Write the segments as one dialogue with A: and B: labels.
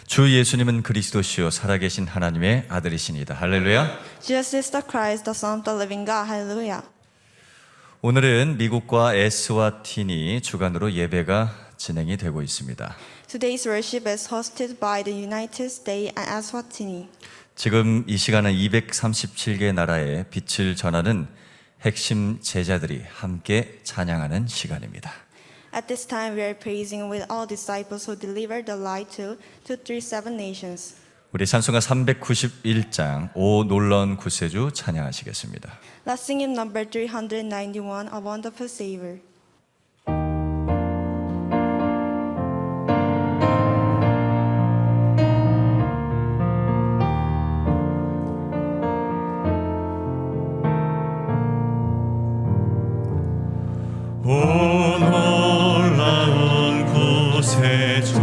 A: 주 예수님은 그리스도시요 살아계신 하나님의 아들이시니다. 할렐루야.
B: Jesus is the Christ, the Son of the living God. Hallelujah.
A: 오늘은 미국과 에스와티니 주간으로 예배가 진행이 되고 있습니다.
B: Today's worship is hosted by the United States and Eswatini.
A: 지금 이 시간은 237개 나라의 빛을 전하는 핵심 제자들이 함께 찬양하는 시간입니다.
B: At this time, we are praising with all disciples who delivered the light to 237 nations.
A: 우리 찬송가 391장 오 놀라운 구세주 찬양하시겠습니다.
B: Let's sing hymn number 391, A Wonderful Savior.
A: 오 놀라운 구세주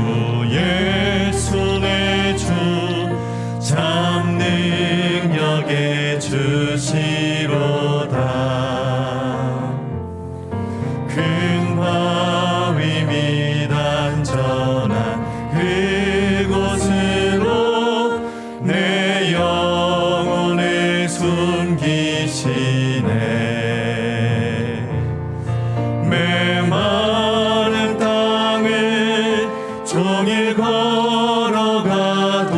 A: 예수 내 주 참 능력의 주시로다. 큰 바위 및 안전한 그곳으로 내 영혼을 숨기시네. 메마른 땅을 종일 걸어가도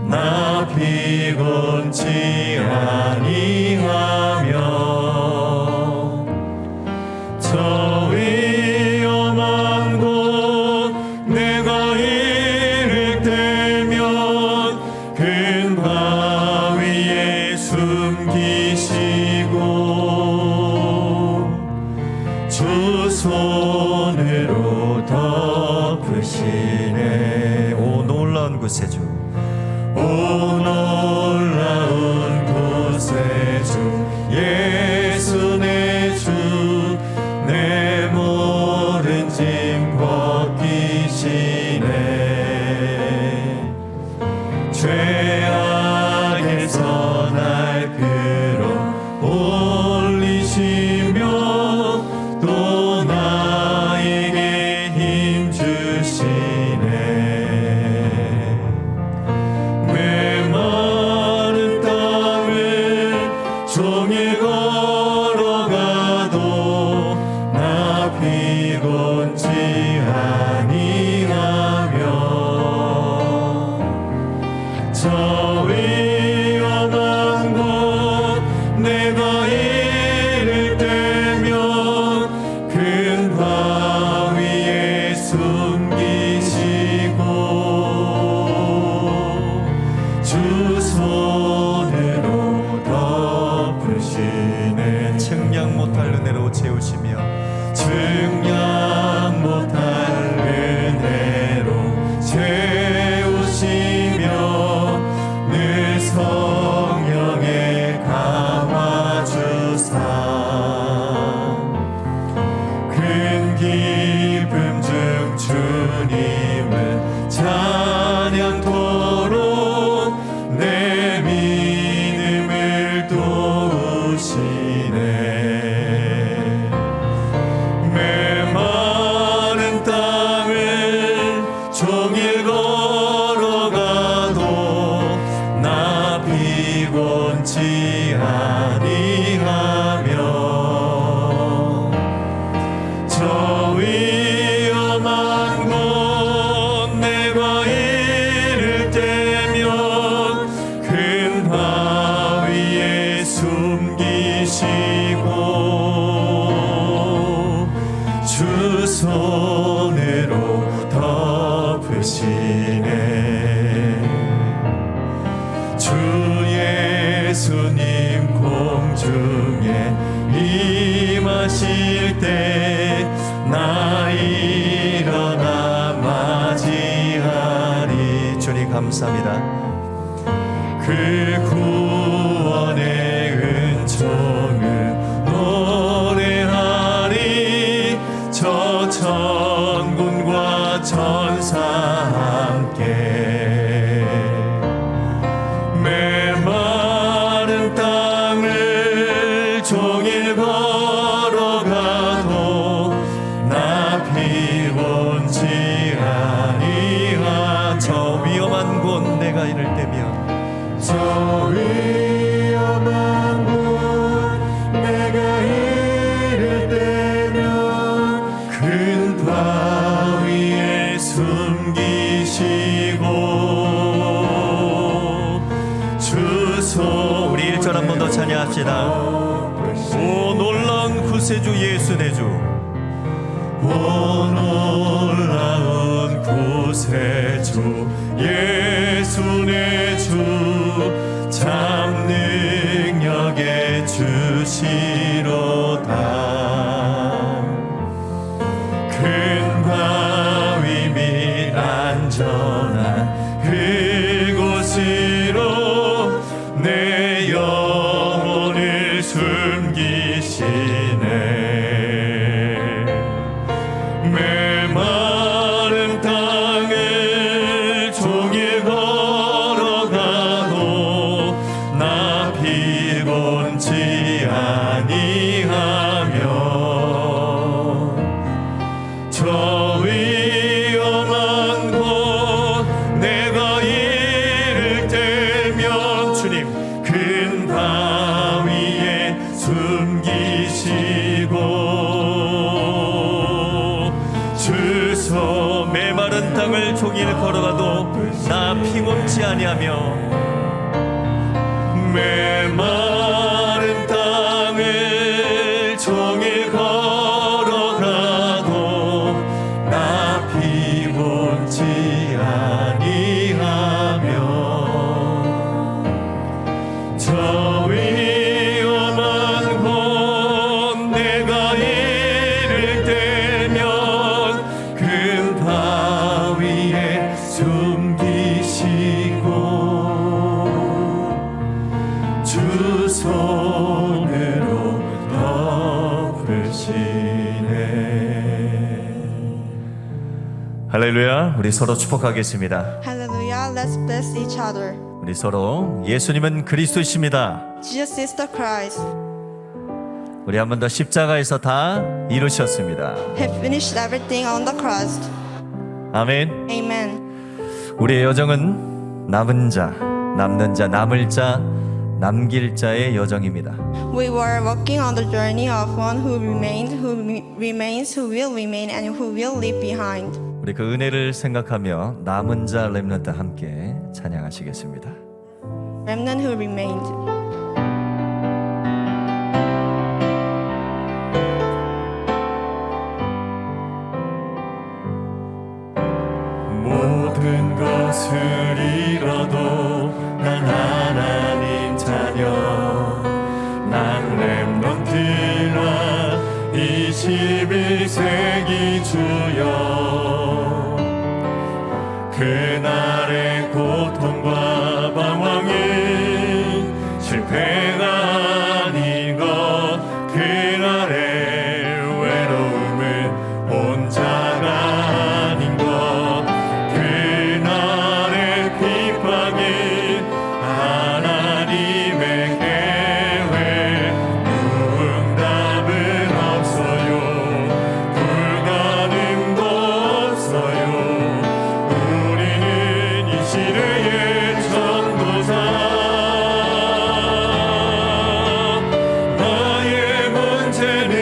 A: 나 피곤치 아니하며 저 위험한 곳 내가 이를 때면 큰 바위에 숨기시고 주 손으로 덮으시네. 오 놀라운 구세주, 오 놀라운 구세주 예수 내 주 내 모든 짐 벗기시네. 죄악에서 날 끌어올리시며 또 나에게 힘 주시네. 메마른 땅을 종일 걸어가도 나 피곤치 아니하며 저 위험한 곳 내가 이를 때면 큰 바위에 숨기시고 주 손으로 덮으시네. 측량 못할 은혜로 채우시며 측량 못할 은혜로 채우시며 늘 성령에 감화주사 큰 기쁨 중 주님을 찬양토록 내 믿음을 도우시네. 메마른 땅을 종일 걸어가도 나 피곤치 아니하며 저 위험한 곳 내가 이를 때면 큰 바위에 숨기시고 주 손으로 덮으시네. 주 예수님 공중에 임하실 때 나 일어나 맞이하리. 주님 감사합니다. 그 구원의 은총을 노래하리. 저 천군과 천사 함께 메마른 땅을 종일 걸어가도 나 피곤치 아니하리. 내가 이를 때면
C: 저 위험한 곳 내가 이를 때면 큰 바위에 숨기시고 주소
A: 우리 1절 한 번 더 찬양합시다. 오 놀라운 구세주 예수 내 주,
C: 오 놀라운 구세주 예수 내 주 참 능력의 주시로다. 큰 바위 및 안전한 그곳으로 내 영혼을 숨기시네. 메마른 땅을 종일 걸어가도 나 피곤치 아니하며 저 위험한 곳 내가 이를 때면 주님 큰 바위에 숨기시고 주소
A: 메마른 땅을 종일 걸어가도 나 피곤치 아니하며
C: 메마른 땅을 종일 걸어가도 나 피곤치 아니하며 저 위험한 곳 내가 이를 때면 큰 바위에 숨기시고 주 손으로 덮으시네.
A: 할렐루야. 우리 서로 축복하겠습니다.
B: Hallelujah. Let's bless each other.
A: 우리 서로 예수님은 그리스도이십니다.
B: Jesus is the Christ.
A: 우리 한 번 더 십자가에서 다 이루셨습니다.
B: Have finished everything on the cross.
A: 아멘.
B: Amen.
A: 우리의 여정은 남은 자, 남는 자, 남을 자, 남길 자의 여정입니다.
B: We were walking on the journey of one who remained, who remains, who will remain, and who will leave behind.
A: 우리 그 은혜를 생각하며 남은 자 렘넌트 함께 찬양하시겠습니다.
B: Remnant who remained.
C: 모든 것을 잃어도 난 하나님 자녀 난 렘넌트라 21세기 주여 그날의 고통과 방황이 실패가 아닌 것 그날의 외로움은 혼자가 아닌 것 그날의 핍박이 하나님의 계획 응답은 없어요 불가능도 없어요 우리는 이 시대의 전도사 나의 문제는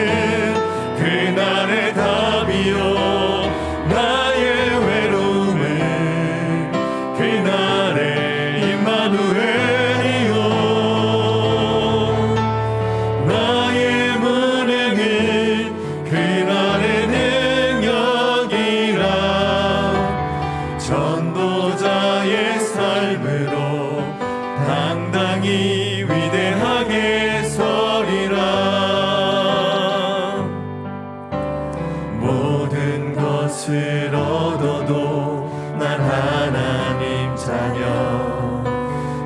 C: 그날의 답이요 나의 외로움은 그날의 임마누엘이요 나의 무능은 그날의 능력이라 전도자의 삶으로 당당히 위대하게 서리라 모든 것을 얻어도 난 하나님 자녀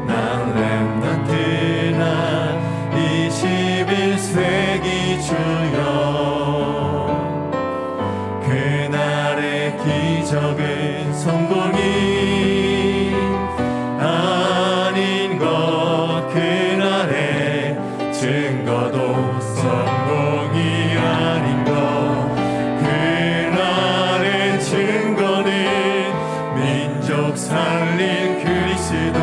C: 난 렘넌트나 21세기 주여 그날의 기적은 성공이 아닌 것 그날의 증거도 성공이 아닌 것 그날의 증거는 민족 살린 그리스도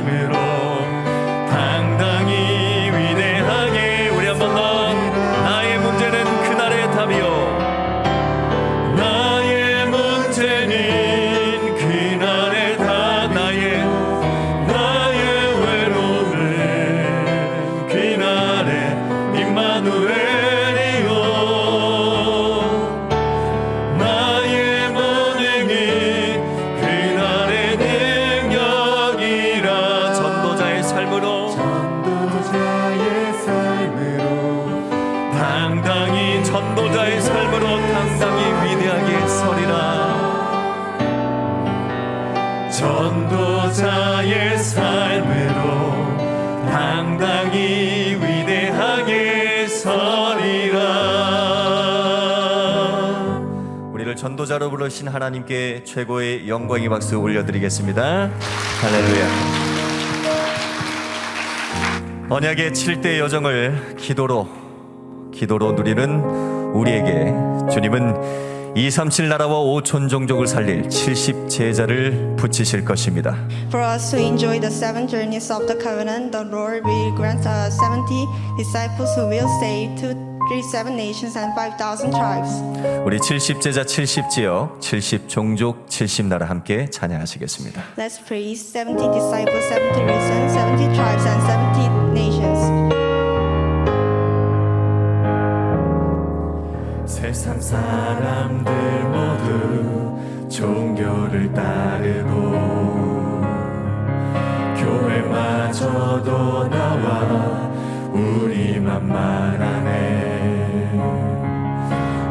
C: 삶으로 당당히 위대하게 우리 한 번 더 나의 문제는 그날의 답이요 나의 문제는 그날의 답 나의 외로움은 그날의 임마누엘이요 나의 무능이 그날의 능력이라 전도자의 삶으로 당당히 전도자의 삶으로 당당히 위대하게 서리라 전도자의 삶으로 당당히 위대하게 서리라
A: 우리를 전도자로 부르신 하나님께 최고의 영광의 박수 올려드리겠습니다. 할렐루야. 언약의 7대 여정을 기도로 누리는 우리에게 주님은 237 나라와 5천 종족을 살릴 70 제자를 붙이실 것입니다.
B: For us to enjoy the 7 journeys of the covenant, the Lord will grant us 70 disciples who will save 237 nations and 5,000 tribes.
A: 우리 70 제자 70 지역 70 종족 70 나라 함께 찬양하시겠습니다.
B: Let's praise 70 disciples, 70 regions, 70 tribes, and 70 nations.
C: 세상 사람들 모두 종교를 따르고 교회마저도 나와 우리만 말하네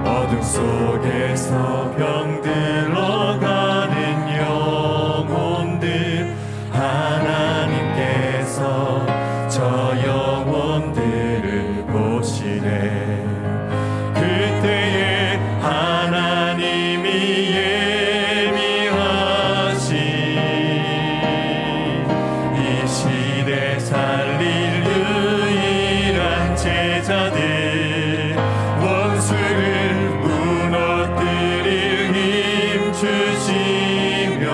C: 어둠 속에서 병들어가는 영혼들 하나님께서 저 영혼들을 보시네 그때에 하나님이 예비하신 이 시대 살릴 유일한 제자들 원수를 무너뜨릴 힘 주시며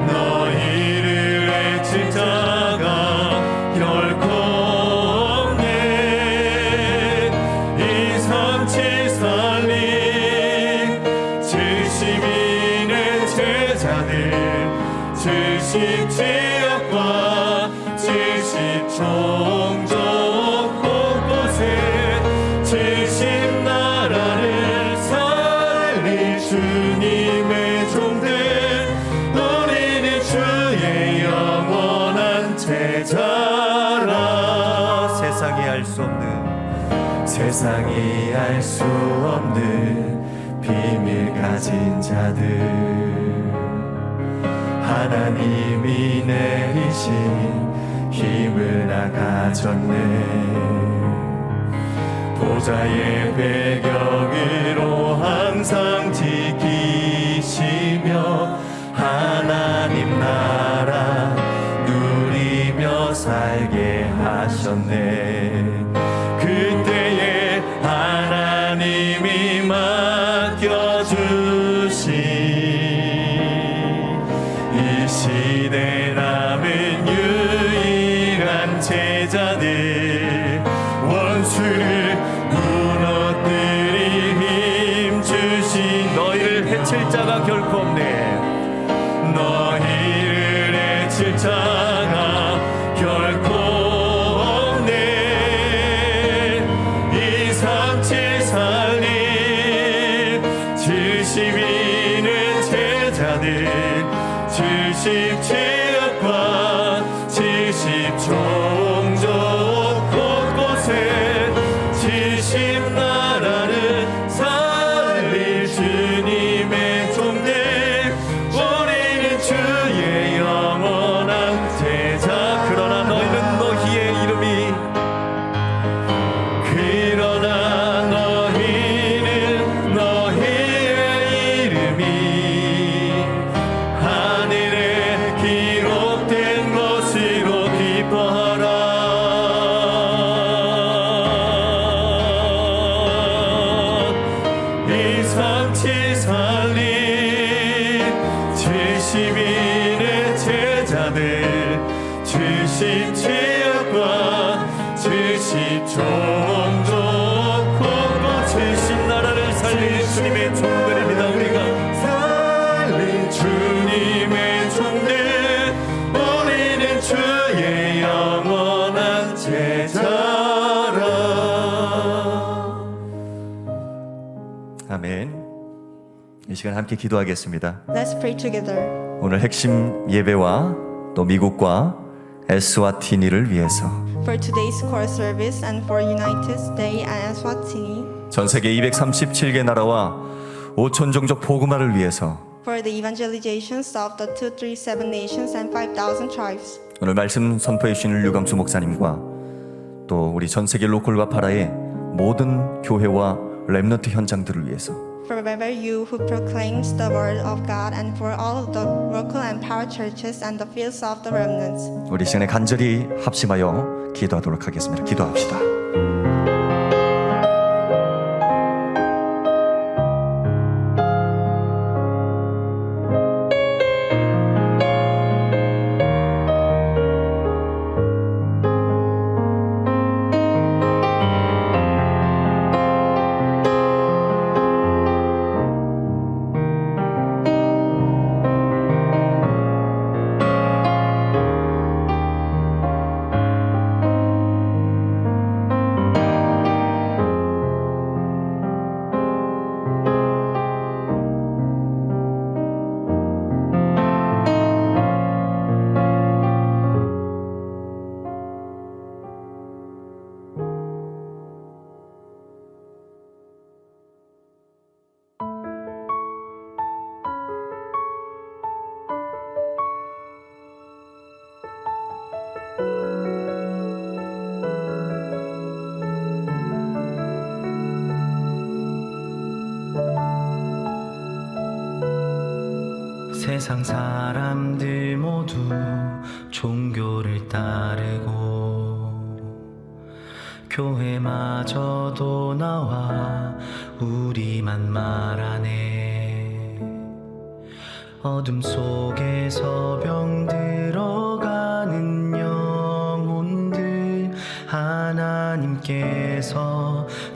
C: 너희를 해칠 자가 결코 칠십 지역과 70 종족 곳곳에 70 나라를 살릴 주님의 종들 우리는 주의 영원한 제자라 세상이 알 수 없는 비밀 가진 자들 하나님이 내리신 힘을 나 가졌네 보좌의 배경으로 항상 지키시며 하나님 나라 누리며 살게 하셨네 그때에 하나님이 맡겨주신 이 시대 남은 유일한 제자들 원수를 무너뜨릴 힘 주신 너희를 해칠 자가 결코 없네 너희를 해칠 자가 결코 없네 237 살림 72는 제자들 70 지역과 70 종족 곳곳에 70 나라를 살릴 주님의 종들 우리는 주의 영원한 제자 그러나 너희는 너희의 이름이 삼칠 살림 72 70지역과 70종족 곳곳 70나라를 살린 주님의 종들입니다. 우리가 살린 주님의 종들, 우리는 주의 영원한 제자라.
A: 아멘. 이 시간 함께 기도하겠습니다.
B: Let's pray together.
A: 오늘 핵심 예배와 또 미국과 에스와티니를 위해서
B: For today's core service and for United States and Eswatini.
A: 전 세계 237개 나라와 5천 종족 복음화를 위해서
B: For the evangelizations of the 237 nations and 5,000 tribes.
A: 오늘 말씀 선포해 주신 류광수 목사님과 또 우리 전 세계 로컬과 파라의 모든 교회와 렘넌트 현장들을 위해서
B: For wherever you who proclaims the word of God and for all of the local and power churches and the fields of the remnants.
A: 우리 시간에 간절히 합심하여 기도하도록 하겠습니다. 기도합시다.
D: 세상 사람들 모두 종교를 따르고 교회마저도 나와 우리만 말하네. 어둠 속에서 병들어가는 영혼들, 하나님께서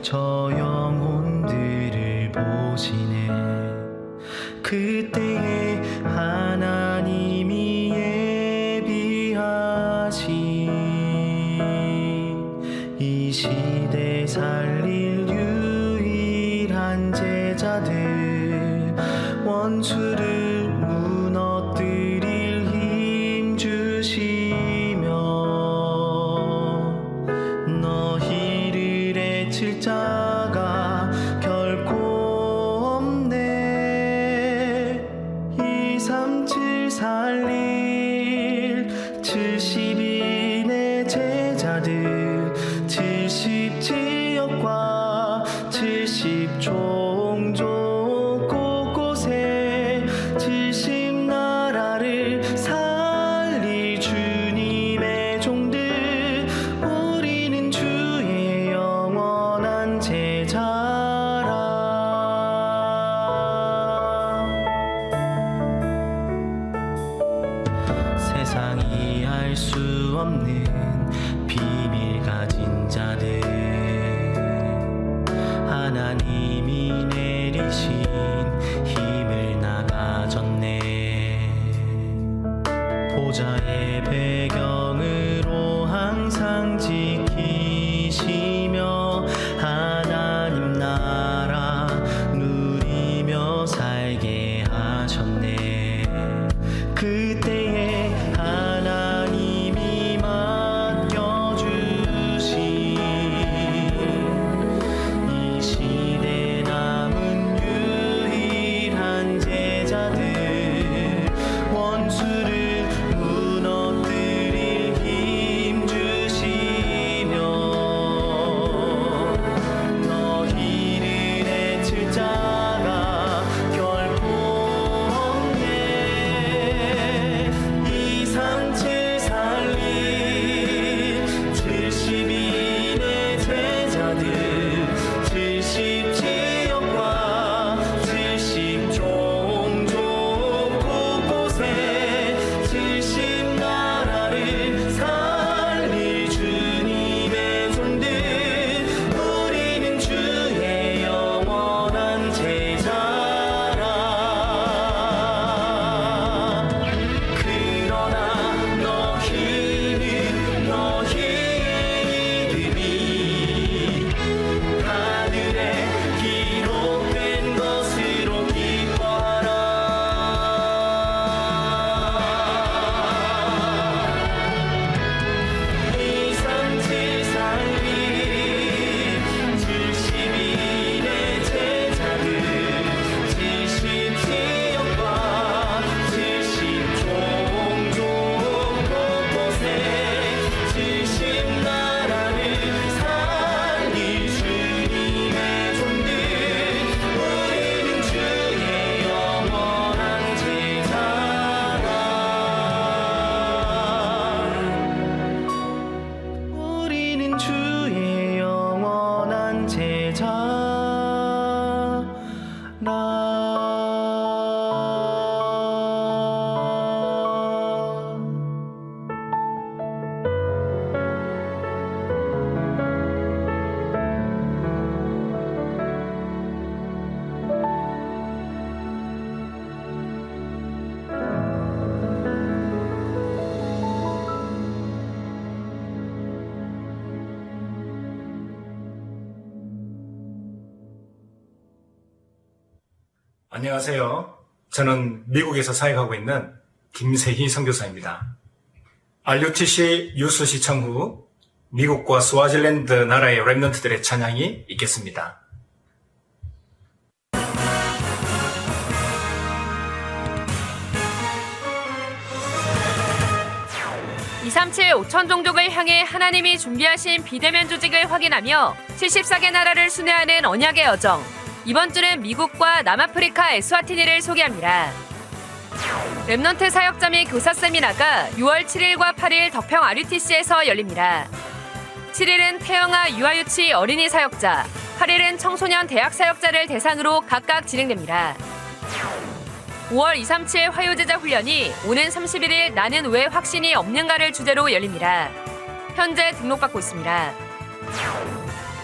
D: 저 영혼들을 보시네. 그때에 하나님이 예비하신 이 시대 살릴 유일한 제자들, 원수를 무너뜨릴 힘 주시며 너희를 해칠 자가 결코 없네. 237 살릴 70인의 제자들, 70지역과 70종족 곳곳에 70나라를 살릴 주님의 종들, 우리는 주의 영원한 제자라. 세상이 알 수 없는 비밀 가진 자들, 하나님이 내리신 힘을 나가졌네. 보좌의 배경으로 항상 지키시며 하나님 나라 누리며 살게 하셨네. 그때에 하나님이 맡겨주신 이 시대 남은 유일한 제자들, 원수를 무너뜨릴 힘 주시며 너희를 해칠 자가 결코 없네. 237 살릴 70인의 제자들, 70지역과 70종족 곳곳에
E: 안녕하세요. 저는 미국에서 사역하고 있는 김세희 선교사입니다. RUTC 유수 시청 후 미국과 스와질랜드 나라의 랩넌트들의 찬양이 있겠습니다.
F: 237 5천 종족을 향해 하나님이 준비하신 비대면 조직을 확인하며 74개 나라를 순회하는 언약의 여정. 이번 주는 미국과 남아프리카 에스와티니를 소개합니다. 랩넌트 사역자 및 교사 세미나가 6월 7일과 8일 덕평 RUTC에서 열립니다. 7일은 태영아 유아유치 어린이 사역자, 8일은 청소년 대학 사역자를 대상으로 각각 진행됩니다. 5월 237 화요제자 훈련이 오는 31일 나는 왜 확신이 없는가를 주제로 열립니다. 현재 등록받고 있습니다.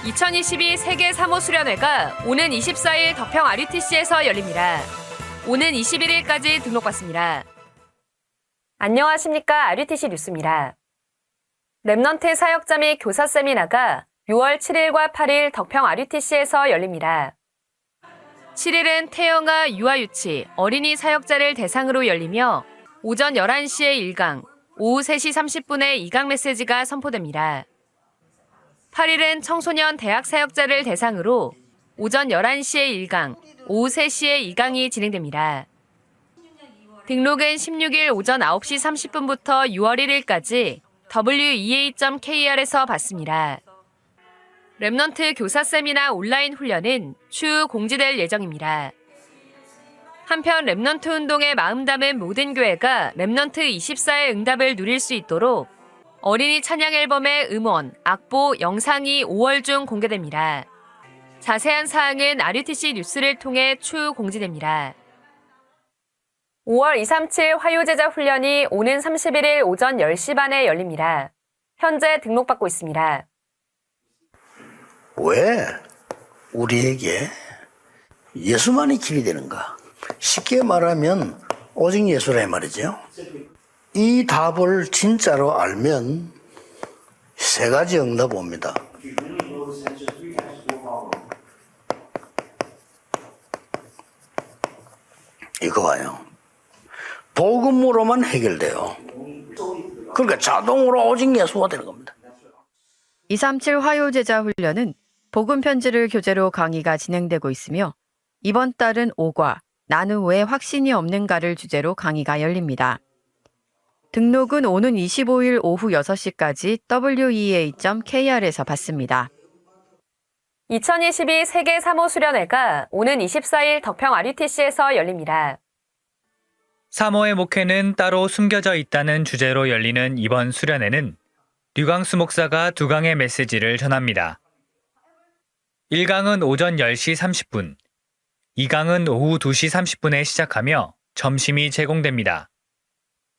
F: 2022 세계 사모 수련회가 오는 24일 덕평 RUTC에서 열립니다. 오는 21일까지 등록받습니다. 안녕하십니까. RUTC 뉴스입니다. 랩넌트 사역자 및 교사 세미나가 6월 7일과 8일 덕평 RUTC에서 열립니다. 7일은 태영아 유아유치 어린이 사역자를 대상으로 열리며 오전 11시에 1강, 오후 3시 30분에 2강 메시지가 선포됩니다. 8일은 청소년 대학 사역자를 대상으로 오전 11시에 1강, 오후 3시에 2강이 진행됩니다. 등록은 16일 오전 9시 30분부터 6월 1일까지 wea.kr에서 받습니다. 랩넌트 교사 세미나 온라인 훈련은 추후 공지될 예정입니다. 한편 랩넌트 운동에 마음 담은 모든 교회가 랩넌트 24의 응답을 누릴 수 있도록 어린이 찬양 앨범의 음원, 악보, 영상이 5월 중 공개됩니다. 자세한 사항은 RUTC 뉴스를 통해 추후 공지됩니다. 5월 237 화요제자 훈련이 오는 31일 오전 10시 반에 열립니다. 현재 등록받고 있습니다.
G: 왜 우리에게 예수만이 길이 되는가? 쉽게 말하면 오직 예수라 말이죠. 이 답을 진짜로 알면 세 가지 응답 옵니다. 이거 봐요. 복음으로만 해결돼요. 그러니까 자동으로 오직 예수가 되는 겁니다.
H: 237 화요제자 훈련은 복음 편지를 교재로 강의가 진행되고 있으며 이번 달은 5과 나는 왜 확신이 없는가를 주제로 강의가 열립니다. 등록은 오는 25일 오후 6시까지 wea.kr에서 받습니다.
F: 2022 세계 사모 수련회가 오는 24일 덕평 RUTC에서 열립니다.
I: 사모의 목회는 따로 숨겨져 있다는 주제로 열리는 이번 수련회는 류광수 목사가 2강의 메시지를 전합니다. 1강은 오전 10시 30분, 2강은 오후 2시 30분에 시작하며 점심이 제공됩니다.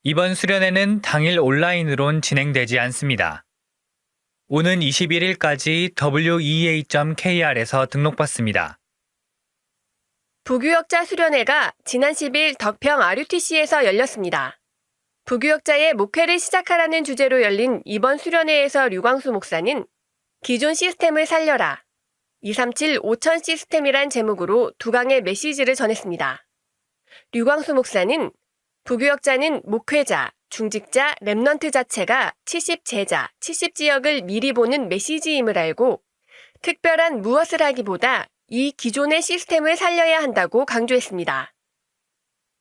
I: 이번 수련회는 당일 온라인으론 진행되지 않습니다. 오는 21일까지 wea.kr에서 등록받습니다.
F: 부교역자 수련회가 지난 10일 덕평 RUTC에서 열렸습니다. 부교역자의 목회를 시작하라는 주제로 열린 이번 수련회에서 류광수 목사는 기존 시스템을 살려라, 237 5천 시스템이란 제목으로 2강의 메시지를 전했습니다. 류광수 목사는 부교역자는 목회자, 중직자, 랩넌트 자체가 70제자, 70지역을 미리 보는 메시지임을 알고 특별한 무엇을 하기보다 이 기존의 시스템을 살려야 한다고 강조했습니다.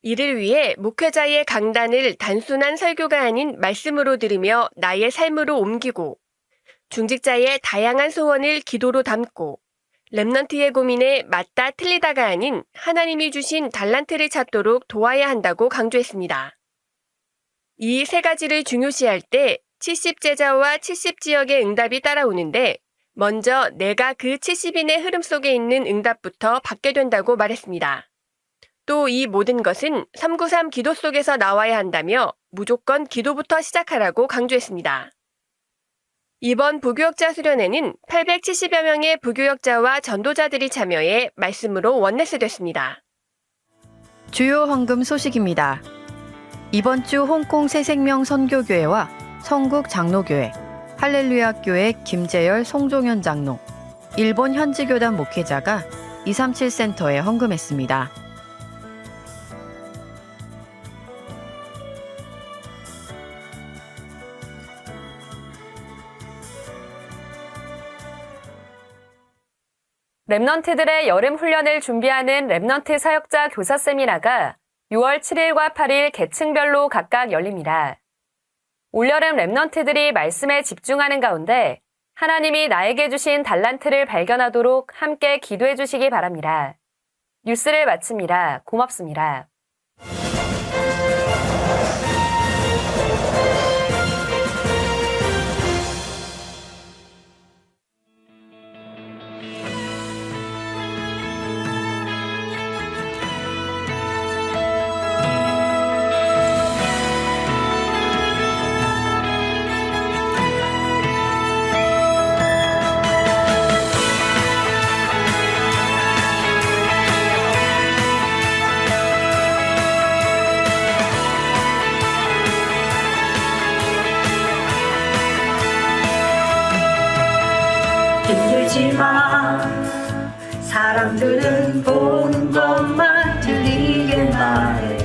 F: 이를 위해 목회자의 강단을 단순한 설교가 아닌 말씀으로 들으며 나의 삶으로 옮기고 중직자의 다양한 소원을 기도로 담고 랩넌트의 고민에 맞다 틀리다가 아닌 하나님이 주신 달란트를 찾도록 도와야 한다고 강조했습니다. 이 세 가지를 중요시할 때 70제자와 70지역의 응답이 따라오는데 먼저 내가 그 70인의 흐름 속에 있는 응답부터 받게 된다고 말했습니다. 또 이 모든 것은 393 기도 속에서 나와야 한다며 무조건 기도부터 시작하라고 강조했습니다. 이번 부교역자 수련회는 870여 명의 부교역자와 전도자들이 참여해 말씀으로 원네스됐습니다.
H: 주요 헌금 소식입니다. 이번 주 홍콩 새생명 선교교회와 성국 장로교회, 할렐루야 교회 김재열 송종현 장로, 일본 현지교단 목회자가 237 센터에 헌금했습니다.
J: 랩넌트들의 여름 훈련을 준비하는 랩넌트 사역자 교사 세미나가 6월 7일과 8일 계층별로 각각 열립니다. 올여름 랩넌트들이 말씀에 집중하는 가운데 하나님이 나에게 주신 달란트를 발견하도록 함께 기도해 주시기 바랍니다. 뉴스를 마칩니다. 고맙습니다.
K: 힘들지 마. 사람들은 보는 것만 들리게 말해.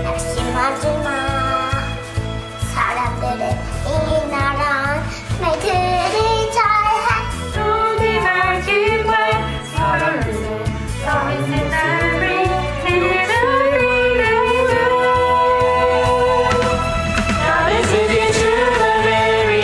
L: 낙심하지 마. 사람들은 이 나라 말들을 잘해.
K: 손이 밝기만 사람들은 서있는 나를
D: This is your true very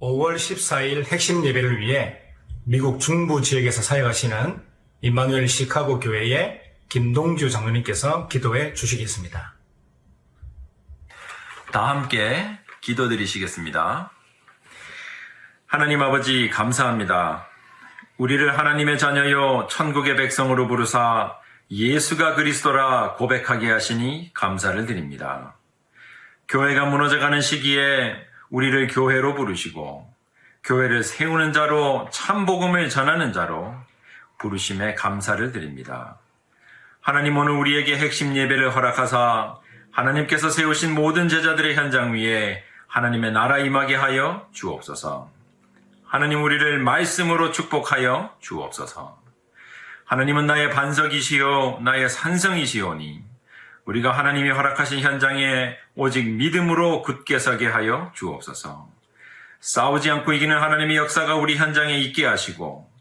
E: 5월 14일 핵심 예배를 위해 미국 중부 지역에서 사역하시는 임마누엘 시카고 교회의 김동주 장로님께서 기도해 주시겠습니다.
M: 다 함께 기도드리시겠습니다. 하나님 아버지 감사합니다. 우리를 하나님의 자녀요 천국의 백성으로 부르사 예수가 그리스도라 고백하게 하시니 감사를 드립니다. 교회가 무너져가는 시기에 우리를 교회로 부르시고 교회를 세우는 자로 참 복음을 전하는 자로 부르심에 감사를 드립니다. 하나님 오늘 우리에게 핵심 예배를 허락하사 하나님께서 세우신 모든 제자들의 현장 위에 하나님의 나라 임하게 하여 주옵소서. 하나님 우리를 말씀으로 축복하여 주옵소서. 하나님은 나의 반석이시요 나의 산성이시오니 우리가 하나님이 허락하신 현장에 오직 믿음으로 굳게 서게 하여 주옵소서. 싸우지 않고 이기는 하나님의 역사가 우리 현장에 있게 하시고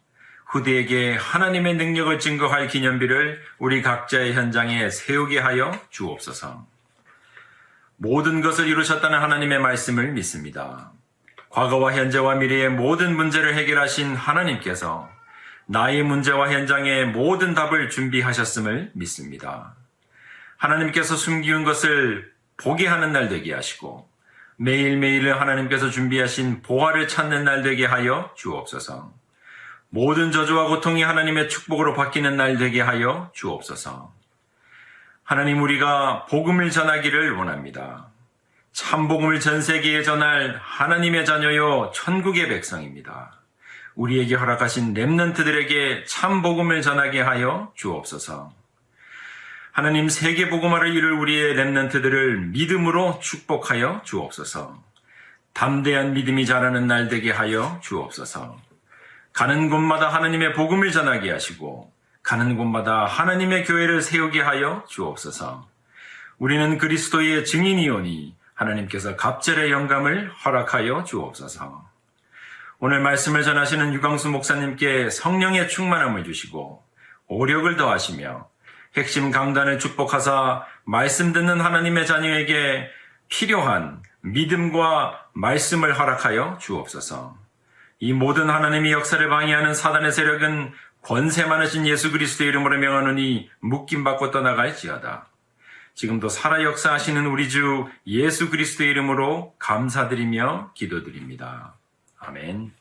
M: 후대에게 하나님의 능력을 증거할 기념비를 우리 각자의 현장에 세우게 하여 주옵소서. 모든 것을 이루셨다는 하나님의 말씀을 믿습니다. 과거와 현재와 미래의 모든 문제를 해결하신 하나님께서 나의 문제와 현장의 모든 답을 준비하셨음을 믿습니다. 하나님께서 숨기운 것을 보게 하는 날 되게 하시고 매일매일을 하나님께서 준비하신 보화를 찾는 날 되게 하여 주옵소서. 모든 저주와 고통이 하나님의 축복으로 바뀌는 날 되게 하여 주옵소서. 하나님 우리가 복음을 전하기를 원합니다. 참 복음을 전 세계에 전할 하나님의 자녀요 천국의 백성입니다. 우리에게 허락하신 렘넌트들에게 참 복음을 전하게 하여 주옵소서. 하나님 세계 복음화를 이룰 우리의 렘넌트들을 믿음으로 축복하여 주옵소서. 담대한 믿음이 자라는 날 되게 하여 주옵소서. 가는 곳마다 하나님의 복음을 전하게 하시고 가는 곳마다 하나님의 교회를 세우게 하여 주옵소서. 우리는 그리스도의 증인이오니 하나님께서 갑절의 영감을 허락하여 주옵소서. 오늘 말씀을 전하시는 유광수 목사님께 성령의 충만함을 주시고 오력을 더하시며 핵심 강단을 축복하사 말씀 듣는 하나님의 자녀에게 필요한 믿음과 말씀을 허락하여 주옵소서. 이 모든 하나님의 역사를 방해하는 사단의 세력은 권세 많으신 예수 그리스도의 이름으로 명하노니 묶임받고 떠나갈지어다. 지금도 살아 역사하시는 우리 주 예수 그리스도의 이름으로 감사드리며 기도드립니다. 아멘.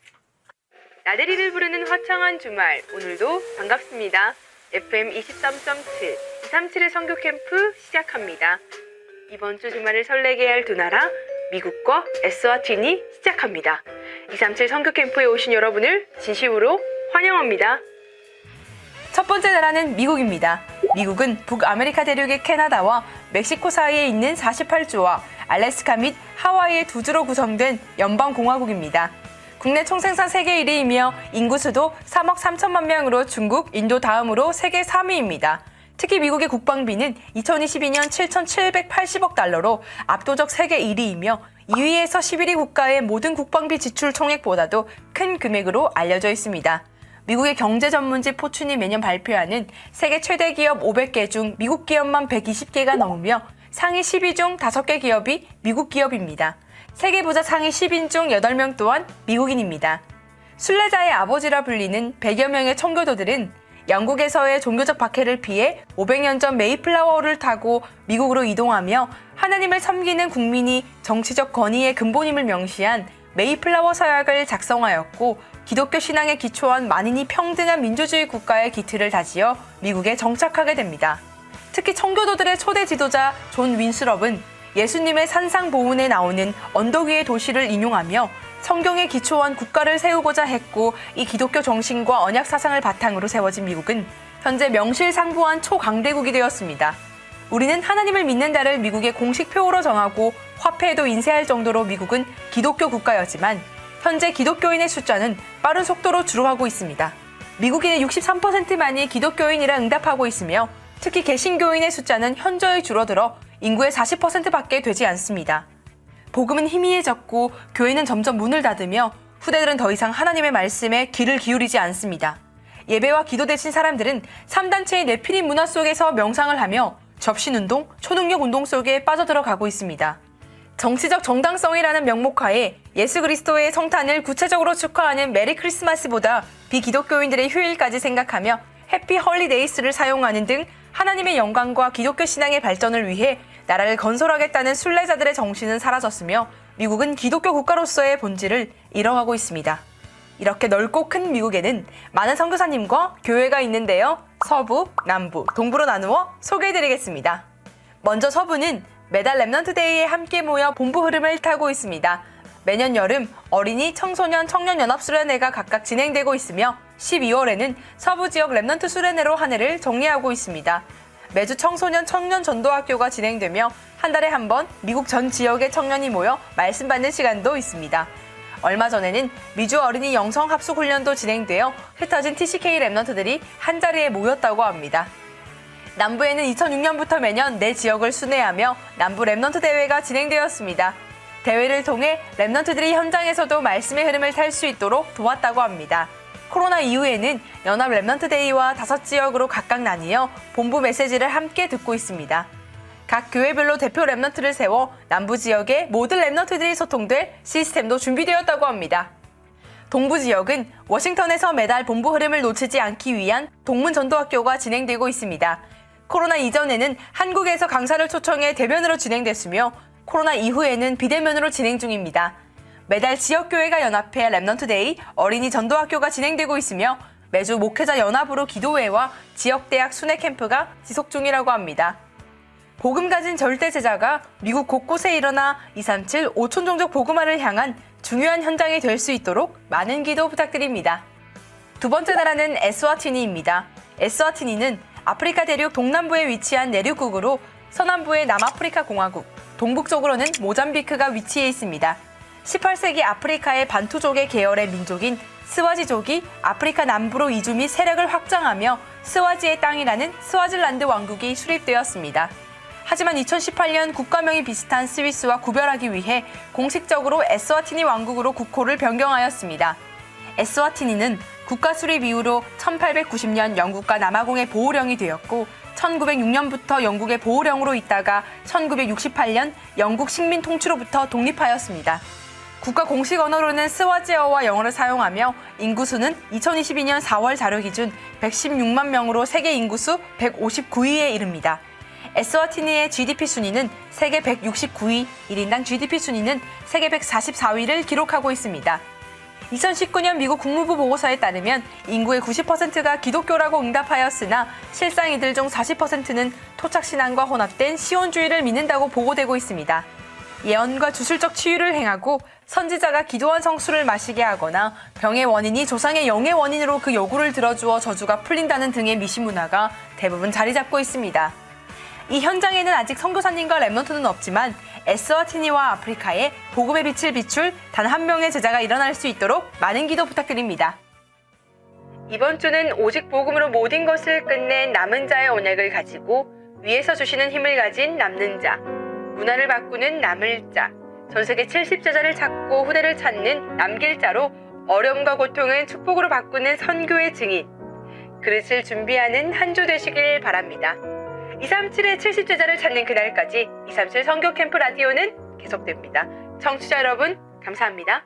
N: 나들이를 부르는 화창한 주말, 오늘도 반갑습니다. FM 23.7, 237의 선교 캠프 시작합니다. 이번 주 주말을 설레게 할 두 나라, 미국과 에스와티니 시작합니다. 237 선교 캠프에 오신 여러분을 진심으로 환영합니다. 첫 번째 나라는 미국입니다. 미국은 북아메리카 대륙의 캐나다와 멕시코 사이에 있는 48주와 알래스카 및 하와이의 두 주로 구성된 연방공화국입니다. 국내 총생산 세계 1위이며 인구 수도 3억 3천만 명으로 중국, 인도 다음으로 세계 3위입니다. 특히 미국의 국방비는 2022년 7,780억 달러로 압도적 세계 1위이며 2위에서 11위 국가의 모든 국방비 지출 총액보다도 큰 금액으로 알려져 있습니다. 미국의 경제 전문지 포춘이 매년 발표하는 세계 최대 기업 500개 중 미국 기업만 120개가 넘으며 상위 10위 중 5개 기업이 미국 기업입니다. 세계 부자 상위 10인 중 8명 또한 미국인입니다. 순례자의 아버지라 불리는 100여 명의 청교도들은 영국에서의 종교적 박해를 피해 500년 전 메이플라워를 타고 미국으로 이동하며 하나님을 섬기는 국민이 정치적 권위의 근본임을 명시한 메이플라워 서약을 작성하였고 기독교 신앙에 기초한 만인이 평등한 민주주의 국가의 기틀을 다지어 미국에 정착하게 됩니다. 특히 청교도들의 초대 지도자 존 윈스럽은 예수님의 산상보훈에 나오는 언덕 위의 도시를 인용하며 성경에 기초한 국가를 세우고자 했고 이 기독교 정신과 언약 사상을 바탕으로 세워진 미국은 현재 명실상부한 초강대국이 되었습니다. 우리는 하나님을 믿는다를 미국의 공식 표어로 정하고 화폐에도 인쇄할 정도로 미국은 기독교 국가였지만 현재 기독교인의 숫자는 빠른 속도로 줄어가고 있습니다. 미국인의 63%만이 기독교인이라 응답하고 있으며 특히 개신교인의 숫자는 현저히 줄어들어 인구의 40%밖에 되지 않습니다. 복음은 희미해졌고 교회는 점점 문을 닫으며 후대들은 더 이상 하나님의 말씀에 귀를 기울이지 않습니다. 예배와 기도 대신 사람들은 3단체의 네피림 문화 속에서 명상을 하며 접신운동, 초능력 운동 속에 빠져들어가고 있습니다.
J: 정치적 정당성이라는 명목하에 예수 그리스도의 성탄을 구체적으로 축하하는 메리 크리스마스보다 비기독교인들의 휴일까지 생각하며 해피 헐리데이스를 사용하는 등 하나님의 영광과 기독교 신앙의 발전을 위해 나라를 건설하겠다는 순례자들의 정신은 사라졌으며 미국은 기독교 국가로서의 본질을 잃어가고 있습니다. 이렇게 넓고 큰 미국에는 많은 선교사님과 교회가 있는데요. 서부, 남부, 동부로 나누어 소개해드리겠습니다. 먼저 서부는 매달 랩넌트데이에 함께 모여 본부 흐름을 타고 있습니다. 매년 여름 어린이, 청소년, 청년 연합 수련회가 각각 진행되고 있으며 12월에는 서부 지역 랩넌트 수련회로 한 해를 정리하고 있습니다. 매주 청소년, 청년 전도학교가 진행되며 한 달에 한 번 미국 전 지역의 청년이 모여 말씀 받는 시간도 있습니다. 얼마 전에는 미주 어린이 영성 합숙 훈련도 진행되어 흩어진 TCK 랩넌트들이 한자리에 모였다고 합니다. 남부에는 2006년부터 매년 내 지역을 순회하며 남부 랩넌트 대회가 진행되었습니다. 대회를 통해 랩넌트들이 현장에서도 말씀의 흐름을 탈 수 있도록 도왔다고 합니다. 코로나 이후에는 연합 랩넌트 데이와 5지역으로 각각 나뉘어 본부 메시지를 함께 듣고 있습니다. 각 교회별로 대표 랩넌트를 세워 남부 지역의 모든 랩넌트들이 소통될 시스템도 준비되었다고 합니다. 동부 지역은 워싱턴에서 매달 본부 흐름을 놓치지 않기 위한 동문 전도학교가 진행되고 있습니다. 코로나 이전에는 한국에서 강사를 초청해 대면으로 진행됐으며 코로나 이후에는 비대면으로 진행 중입니다. 매달 지역교회가 연합해 랩넌트데이 어린이 전도학교가 진행되고 있으며 매주 목회자 연합으로 기도회와 지역대학 순회 캠프가 지속 중이라고 합니다. 복음 가진 절대 제자가 미국 곳곳에 일어나 237 5촌 종족 복음화를 향한 중요한 현장이 될 수 있도록 많은 기도 부탁드립니다. 두 번째 나라는 에스와티니입니다. 에스와티니는 아프리카 대륙 동남부에 위치한 내륙국으로 서남부의 남아프리카 공화국, 동북쪽으로는 모잠비크가 위치해 있습니다. 18세기 아프리카의 반투족의 계열의 민족인 스와지족이 아프리카 남부로 이주 및 세력을 확장하며 스와지의 땅이라는 스와질란드 왕국이 수립되었습니다. 하지만 2018년 국가명이 비슷한 스위스와 구별하기 위해 공식적으로 에스와티니 왕국으로 국호를 변경하였습니다. 에스와티니는 국가 수립 이후로 1890년 영국과 남아공의 보호령이 되었고 1906년부터 영국의 보호령으로 있다가 1968년 영국 식민 통치로부터 독립하였습니다. 국가 공식 언어로는 스와지어와 영어를 사용하며 인구수는 2022년 4월 자료 기준 116만 명으로 세계 인구수 159위에 이릅니다. 에스와티니의 GDP 순위는 세계 169위, 1인당 GDP 순위는 세계 144위를 기록하고 있습니다. 2019년 미국 국무부 보고서에 따르면 인구의 90%가 기독교라고 응답하였으나 실상 이들 중 40%는 토착신앙과 혼합된 시온주의를 믿는다고 보고되고 있습니다. 예언과 주술적 치유를 행하고 선지자가 기도한 성수를 마시게 하거나 병의 원인이 조상의 영의 원인으로 그 요구를 들어주어 저주가 풀린다는 등의 미신 문화가 대부분 자리 잡고 있습니다. 이 현장에는 아직 선교사님과 랩넌트는 없지만 에스와티니와 아프리카에 복음의 빛을 비출 단 한 명의 제자가 일어날 수 있도록 많은 기도 부탁드립니다.
N: 이번 주는 오직 복음으로 모든 것을 끝낸 남은 자의 언약을 가지고 위에서 주시는 힘을 가진 남는 자, 문화를 바꾸는 남을 자, 전 세계 70제자를 찾고 후대를 찾는 남길 자로 어려움과 고통은 축복으로 바꾸는 선교의 증인, 그릇을 준비하는 한 주 되시길 바랍니다. 237의 70제자를 찾는 그날까지 237 선교 캠프 라디오는 계속됩니다. 청취자 여러분, 감사합니다.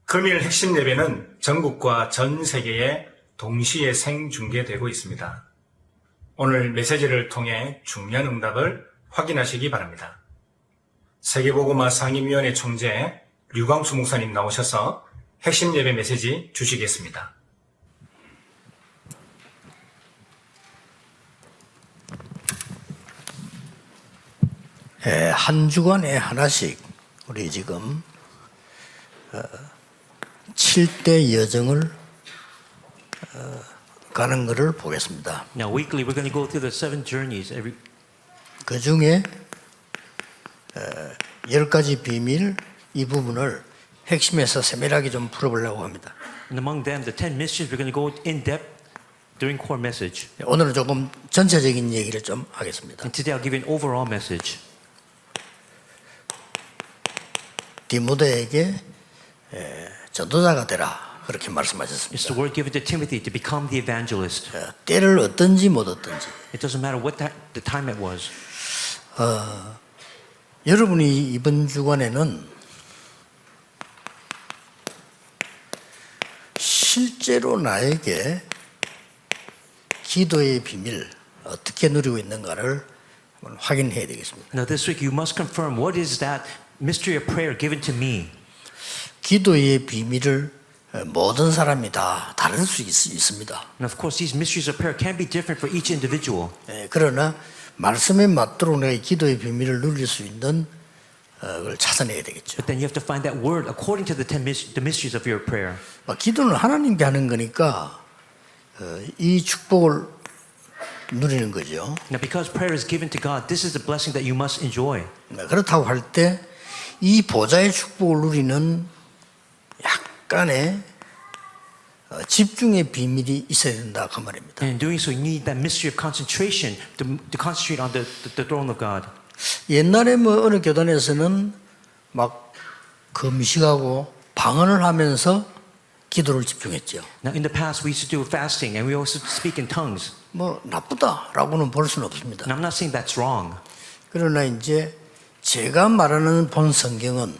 E: 금일 핵심 예배는 전국과 전 세계에 동시에 생중계되고 있습니다. 오늘 메시지를 통해 중요한 응답을 확인하시기 바랍니다. 세계복음화 상임위원회 총재 류광수 목사님 나오셔서 핵심 예배 메시지 주시겠습니다.
G: 한 주간에 하나씩 우리 지금 7대 여정을 가는 것을 보겠습니다.
O: Now weekly we're going to go through the 7 journeys every.
G: 그 중에 10가지 비밀 이 부분을 핵심에서 세밀하게 좀 풀어보려고 합니다.
O: And among them, the 10 mysteries, we're going to go in depth during core message.
G: 오늘은 조금 전체적인 얘기를 좀 하겠습니다.
O: And today I'll give you an overall message.
G: 디모데에게 전도자가 되라 그렇게
O: It's
G: 말씀하셨습니다.
O: the word given to Timothy to become the evangelist.
G: 때를 얻든지 못 얻든지
O: It doesn't matter what the time it was.
G: 여러분이 이번 주간에는 실제로 나에게 기도의 비밀 어떻게 누리고 있는가를 한번 확인해야 되겠습니다.
O: Now this week you must confirm what is that mystery of prayer given to me.
G: 기도의 비밀을 모든 사람이 다 다를 수 있습니다.
O: And of course these mysteries of prayer can be different for each individual.
G: 그러나 말씀에 맞도록 내가 기도의 비밀을 누릴 수 있는 걸 찾아내야 되겠죠.
O: But then you have to find that word according to the mysteries of your prayer.
G: 기도는 하나님께 하는 거니까 이 축복을 누리는 거죠.
O: Now because prayer is given to God, this is the blessing that you must enjoy.
G: 그렇다고 할 때 이 보좌의 축복을 누리는 약간의 집중의 비밀이 있어야 된다 그 말입니다.
O: And in doing so, you need that mystery of concentration to concentrate on the throne of God.
G: 옛날에 뭐 어느 교단에서는 막 금식하고 방언을 하면서 기도를 집중했죠.
O: Now in the past we used to do fasting and we also speak in tongues.
G: 뭐 나쁘다라고는 볼 수는 없습니다.
O: And I'm not saying that's wrong.
G: 그러나 이제 제가 말하는 본 성경은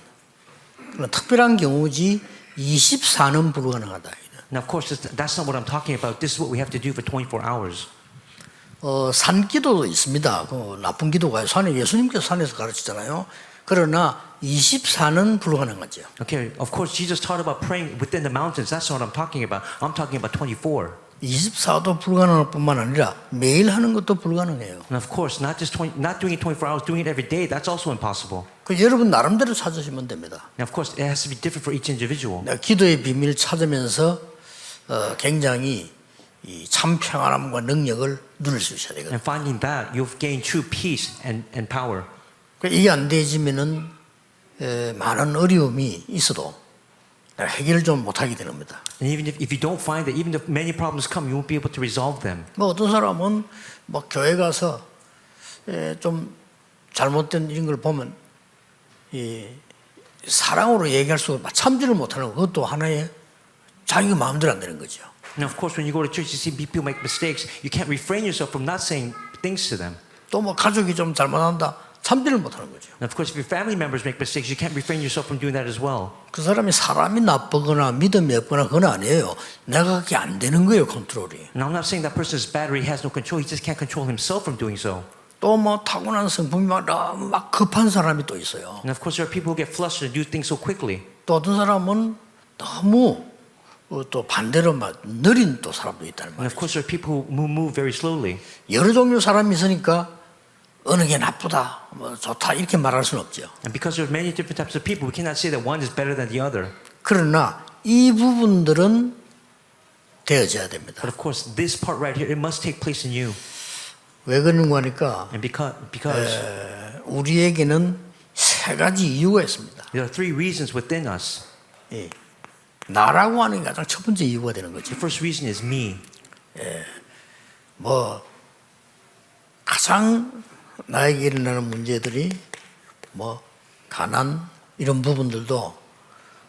G: 특별한 경우지 24는 불가능하다.
O: Now of course that's not what I'm talking about. This is what we have to do for 24 hours.
G: 산기도도 있습니다. 그 나쁜 기도가 산에 예수님께서 산에서 가르치잖아요. 그러나 24는 불가능하죠.
O: Okay, of course Jesus taught about praying within the mountains. That's not what I'm talking about. I'm talking about 24.
G: 24도 불가능할 뿐만 아니라 매일 하는 것도 불가능해요.
O: And of course, not doing it 24 hours, doing it every day. That's also impossible.
G: 그 여러분 나름대로 찾으시면 됩니다.
O: And of course, it has to be different for each individual.
G: 기도의 비밀 찾으면서 굉장히 이 참 평안함과 능력을 누릴 수 있어야 되거든요.
O: And finding that, you'll gain true peace and power.
G: 이게 안 되지면은 많은 어려움이 있어도 해결을 좀 못하게 되는 겁니다.
O: And even if you don't find it, even if many problems come, you won't be able to resolve them.
G: 뭐 어떤 사람은 뭐 교회 가서 좀 잘못된 이런 걸 보면 이 사랑으로 얘기할 수가 참지를 못하는 그것도 하나의 자기가 마음대로 안 되는 거죠.
O: And of course, when you go to church, you see people make mistakes. You can't refrain yourself from not saying things to them.
G: 또 뭐 가족이 좀 잘못한다 참지를 못하는 거죠.
O: And of course, if your family members make mistakes, you can't refrain yourself from doing that as well.
G: 그 사람이 사람이 나쁘거나 믿음이 없거나 그건 아니에요. 내가 그게 안 되는 거예요, 컨트롤이.
O: And I'm not saying that person's battery has no control. He just can't control himself from doing so.
G: 또 뭐 타고난 성품이 막 급한 사람이 또 있어요.
O: And of course, there are people who get flustered and do things so quickly.
G: 또 어떤 사람은 너무 또 반대로 막 느린 또 사람도 있다는
O: And of
G: 말이죠.
O: course, there are people who move very slowly.
G: 여러 종류 사람이 있으니까 어느 게 나쁘다, 뭐 좋다 이렇게 말할 수는 없죠.
O: And because there are many different types of people, we cannot say that one is better than the other.
G: 그러나 이 부분들은 되어져야 됩니다.
O: But of course, this part right here, it must take place in you.
G: 왜 그런가 하니까
O: And because
G: 우리에게는 세 가지 이유가 있습니다.
O: there are three reasons within us.
G: 예. 나라고 하는 게 가장 첫 번째 이유가 되는 거죠.
O: The first reason is me.
G: 뭐 가장 나에게 일어나는 문제들이 뭐 가난 이런 부분들도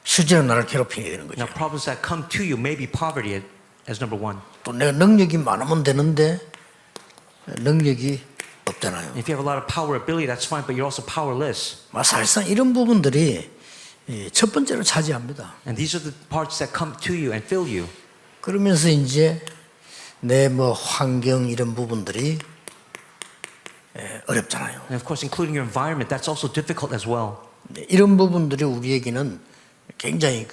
G: 실제로 나를 괴롭히게 되는 거죠.
O: Now, problems that come to you may be poverty as number one.
G: 또 내가 능력이 많으면 되는데 능력이 없잖아요.
O: If you have a lot of power ability, that's fine, but you're also powerless.
G: 사실상 이런 부분들이 첫 번째로 차지합니다.
O: And these are the parts that come to you and fill you.
G: 그러면서 이제 내 뭐 환경 이런 부분들이 어렵잖아요.
O: And of course, including your environment, that's also difficult as well.
G: 이런 부분들이 우리에게는 굉장히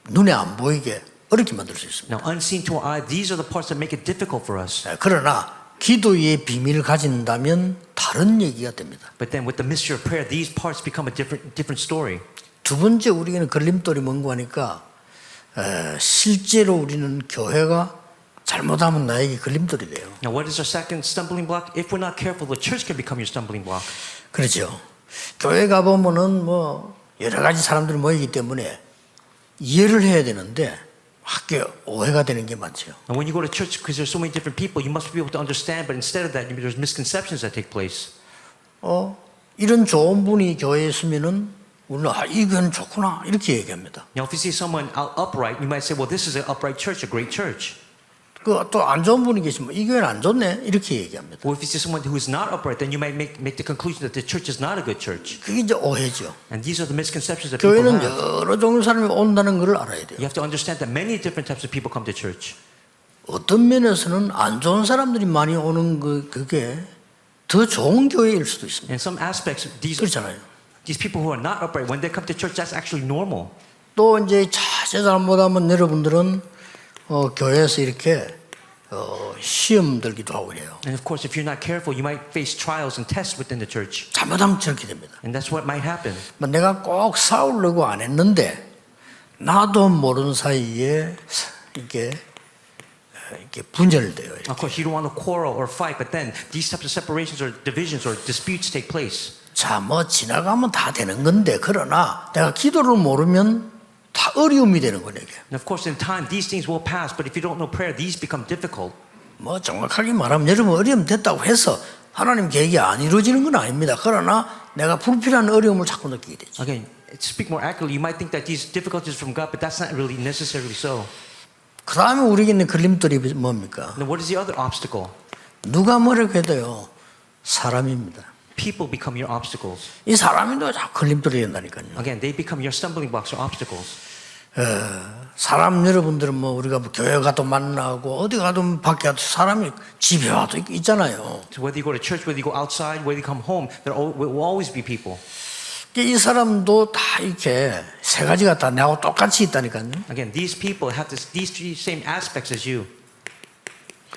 G: 눈에 안 보이게 어렵게 만들 수 있습니다.
O: Now, unseen to our eye, these are the parts that make it difficult for us.
G: 그러나 기도의 비밀을 가진다면 다른 얘기가 됩니다.
O: But then with the mystery of prayer, these parts become a different story.
G: 두 번째 우리에게는 걸림돌이 뭔가 하니까 실제로 우리는 교회가 잘못하면 나에게 걸림돌이 돼요.
O: Now, what is our second stumbling block? If we're not careful, the church can become your stumbling block.
G: 그렇죠. 교회 가보면은 뭐 여러 가지 사람들이 모이기 때문에 이해를 해야 되는데 학교 오해가 되는 게 많죠.
O: And when you go to church, because there's so many different people, you must be able to understand. But instead of that, there's misconceptions that take place.
G: 이런 좋은 분이 교회에 있으면은 우리는 이 교회는 좋구나 이렇게 얘기합니다.
O: Now, if you see someone upright, you might say, "Well, this is an upright church, a great church."
G: 그 또 안 좋은 분이 계시면 이 교회는 안 좋네 이렇게 얘기합니다.
O: Or if it's just someone who is not upright, then you might make the conclusion that the church is not a good church.
G: 그게 이제 오해죠.
O: And these are the misconceptions that people
G: 교회는
O: have.
G: 여러 종류 사람이 온다는 걸 알아야 돼요.
O: You have to understand that many different types of people come to church.
G: 어떤 면에서는 안 좋은 사람들이 많이 오는 그게 더 좋은 교회일 수도 있습니다.
O: In some aspects,
G: 그렇잖아요.
O: these people who are not upright, when they come to church, that's actually normal.
G: 또 이제 자세 잘못하면 여러분들은 교회에서 이렇게 시험 들기도 하고 해요.
O: And of course, if you're not careful, you might face trials and tests within the church.
G: 잘못하면 저렇게 됩니다.
O: And that's what might happen.
G: 내가 꼭 싸우려고 안 했는데 나도 모르는 사이에 이렇게 분열돼요.
O: Of course, you don't want to quarrel or fight, but then these types of separations or divisions or disputes take place.
G: 자, 뭐 지나가면 다 되는 건데 그러나 내가 기도를 모르면 다 어려움이 되는 거예요.
O: And of course, in time, these things will pass, but if you don't know prayer, these become difficult.
G: 뭐 정확하게 말하면 여러분 어려움 됐다고 해서 하나님 계획이 안 이루어지는 건 아닙니다. 그러나 내가 불필요한 어려움을 자꾸 느끼게 되죠.
O: Again, to speak more accurately, you might think that these difficulties are from God, but that's not really necessarily so.
G: 그 다음에 우리에게 있는 걸림돌이 뭡니까?
O: Then what is the other obstacle?
G: 누가 뭐라고 해도요 사람입니다.
O: People become your obstacles.
G: 이 사람이 자꾸 걸림돌이 된다니까요.
O: Again, they become your stumbling blocks or obstacles.
G: 사람 여러분들은 뭐 우리가 뭐 교회 가도 만나고 어디 가도 밖에 가도 사람이 집에 와도 있잖아요.
O: So whether you go to church, whether you go outside, whether you come home, there will always be people.
G: 이 사람도 다 이렇게 세 가지가 다 나하고 똑같이 있다니까요.
O: Again, these people have these three same aspects as you.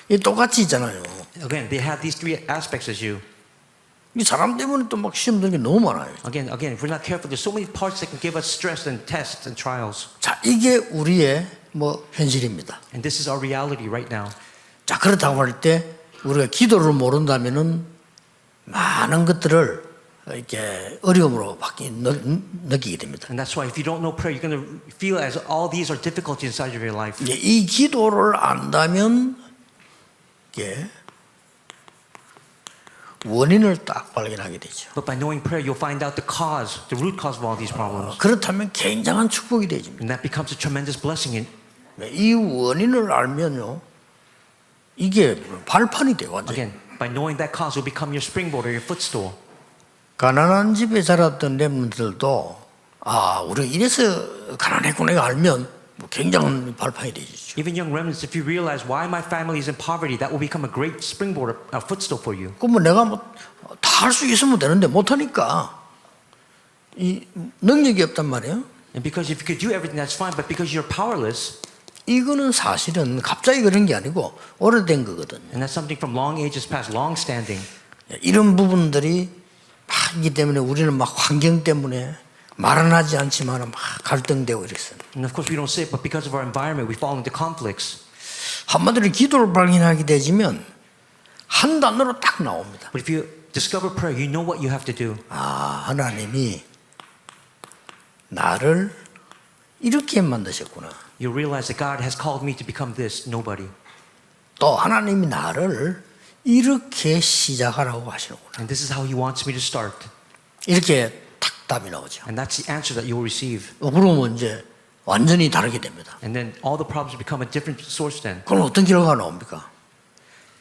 G: 이 똑같이 있잖아요.
O: Again, they have these three aspects as you.
G: 이 사람 때문에 또 막 시험 드는 게 너무 많아요.
O: Again, if we're not careful, there's so many parts that can give us stress and tests and trials.
G: 자, 이게 우리의 뭐 현실입니다.
O: And this is our reality right now.
G: 자, 그렇다고 할 때 우리가 기도를 모른다면은 많은 것들을 이렇게 어려움으로 느끼게 됩니다.
O: And that's why if you don't know prayer, you're going to feel as all these are difficulties inside of your life.
G: 이 기도를 안다면 이게 원인을 딱 발견하게 되죠.
O: But by knowing prayer, you'll find out the cause, the root cause of all these problems.
G: 그렇다면 굉장한 축복이 되집니다.
O: And that becomes a tremendous blessing.
G: 이 원인을 알면요, 이게 발판이 돼요. 완전.
O: Again, by knowing that cause, will become your springboard or your footstool.
G: 가난한 집에 자랐던 렘넌트들도 우리가 이래서 가난했구나 이거 알면 굉장한 발판이 되죠.
O: Even young remnants, if you realize why my family is in poverty, that will become a great springboard, a footstool for you.
G: 그럼 내가 뭐 다 할 수 있으면 되는데 못하니까 이 능력이 없단 말이에요.
O: And because if you could do everything, that's fine. But because you're powerless,
G: 이거는 사실은 갑자기 그런 게 아니고 오래된 거거든요.
O: and that's something from long ages past, long standing.
G: 이런 부분들이 있기 때문에 우리는 막 환경 때문에 말은 하지 않지만 막 갈등되고 이랬어요.
O: And of course we don't say it, but because of our environment, we fall into conflicts.
G: 한마디로 기도를 발견하게 되지면 한 단어로 딱 나옵니다.
O: But if you discover prayer, you know what you have to do.
G: 하나님이 나를 이렇게 만드셨구나.
O: You realize that God has called me to become this nobody.
G: 또 하나님이 나를 이렇게 시작하라고 하시는구나.
O: And this is how He wants me to start.
G: 이렇게 딱 답이 나오죠.
O: And that's the answer that you will receive.
G: 그러면 이제 완전히 다르게 됩니다.
O: And then all the problems become a different source then.
G: 그럼 어떤 결과가 나옵니까?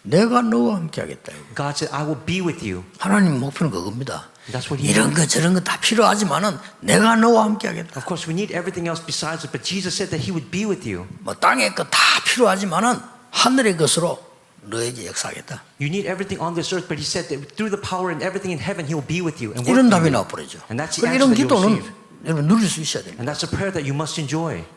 G: 내가 너와 함께 하겠다.
O: God said, I will be with you.
G: 하나님 목표는 그겁니다.
O: That's what He
G: 이런 거 저런 거 다 필요하지만은 내가 너와 함께 하겠다.
O: Of course, we need everything else besides it, but Jesus said that He would be with you.
G: 뭐 땅의 거 다 필요하지만은 하늘의 것으로 너에게 역사하겠다.
O: You need everything on this earth, but He said that through the power and everything in heaven, He will be with you. And
G: 이런
O: work
G: 답이
O: with you.
G: 나와버리죠.
O: And that's the
G: 이런
O: answer that you
G: 기도는
O: receive.
G: 여러분 누릴 수 있어야 됩니다.
O: And that's a prayer that you must enjoy.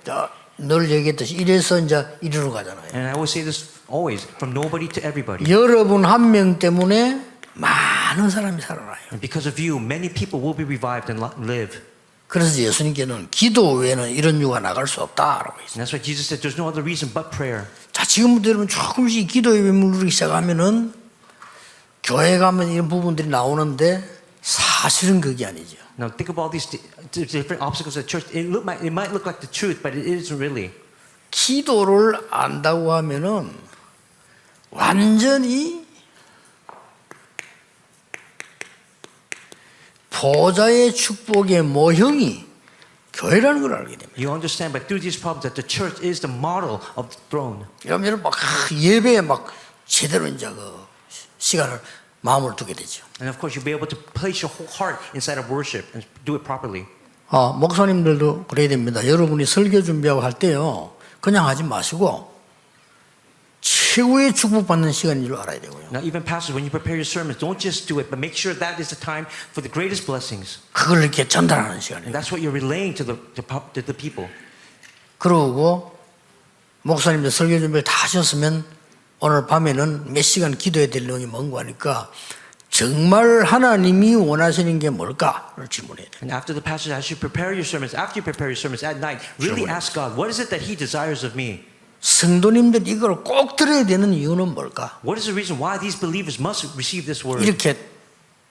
G: 늘 얘기했듯이 이래서 이제 이리로 가잖아요.
O: And I always say this always, from nobody to everybody.
G: 여러분 한 명 때문에 많은 사람이 살아나요.
O: And because of you, many people will be revived and live.
G: 그래서 예수님께는 기도 외에는 이런 유가 나갈 수 없다라고 했어요.
O: And that's why Jesus said there's no other reason but prayer.
G: 자, 지금부터 여러분 조금씩 기도의 뱀을 누르기 시작하면은 교회 가면 이런 부분들이 나오는데 사실은 그게 아니죠.
O: Now think of all these different obstacles at church. It might look like the truth, but it isn't really.
G: 기도를 안다고 하면은 완전히 보좌의 축복의 모형이 교회라는 걸 알게 됩니다.
O: You understand, but through these problems, that the church is the model of the throne.
G: 여러분 막 예배에 막 제대로 이제 그 시간을 마음을 두게 되죠.
O: And of course, you'll be able to place your whole heart inside of worship and do it properly.
G: 목사님들도 그래야 됩니다. 여러분이 설교 준비하고 할 때요, 그냥 하지 마시고 최고의 축복받는 시간인 줄 알아야 되고요.
O: Now, even pastors, when you prepare your sermons, don't just do it, but make sure that is the time for the greatest blessings.
G: 그걸 이렇게 전달하는 시간이에요.
O: And that's what you're relaying to the people.
G: 그러고 목사님들 설교 준비를 다 하셨으면 오늘 밤에는 몇 시간 기도해야 될 내용이 뭔가 하니까 정말 하나님이 원하시는 게 뭘까를 질문해야 돼요.
O: And after the passage, as you prepare your sermons, after you prepare your sermons at night, really ask God, what is it that He desires of me?
G: 성도님들 이걸 꼭 들어야 되는 이유는 뭘까?
O: What is the reason why these believers must receive this word?
G: 이렇게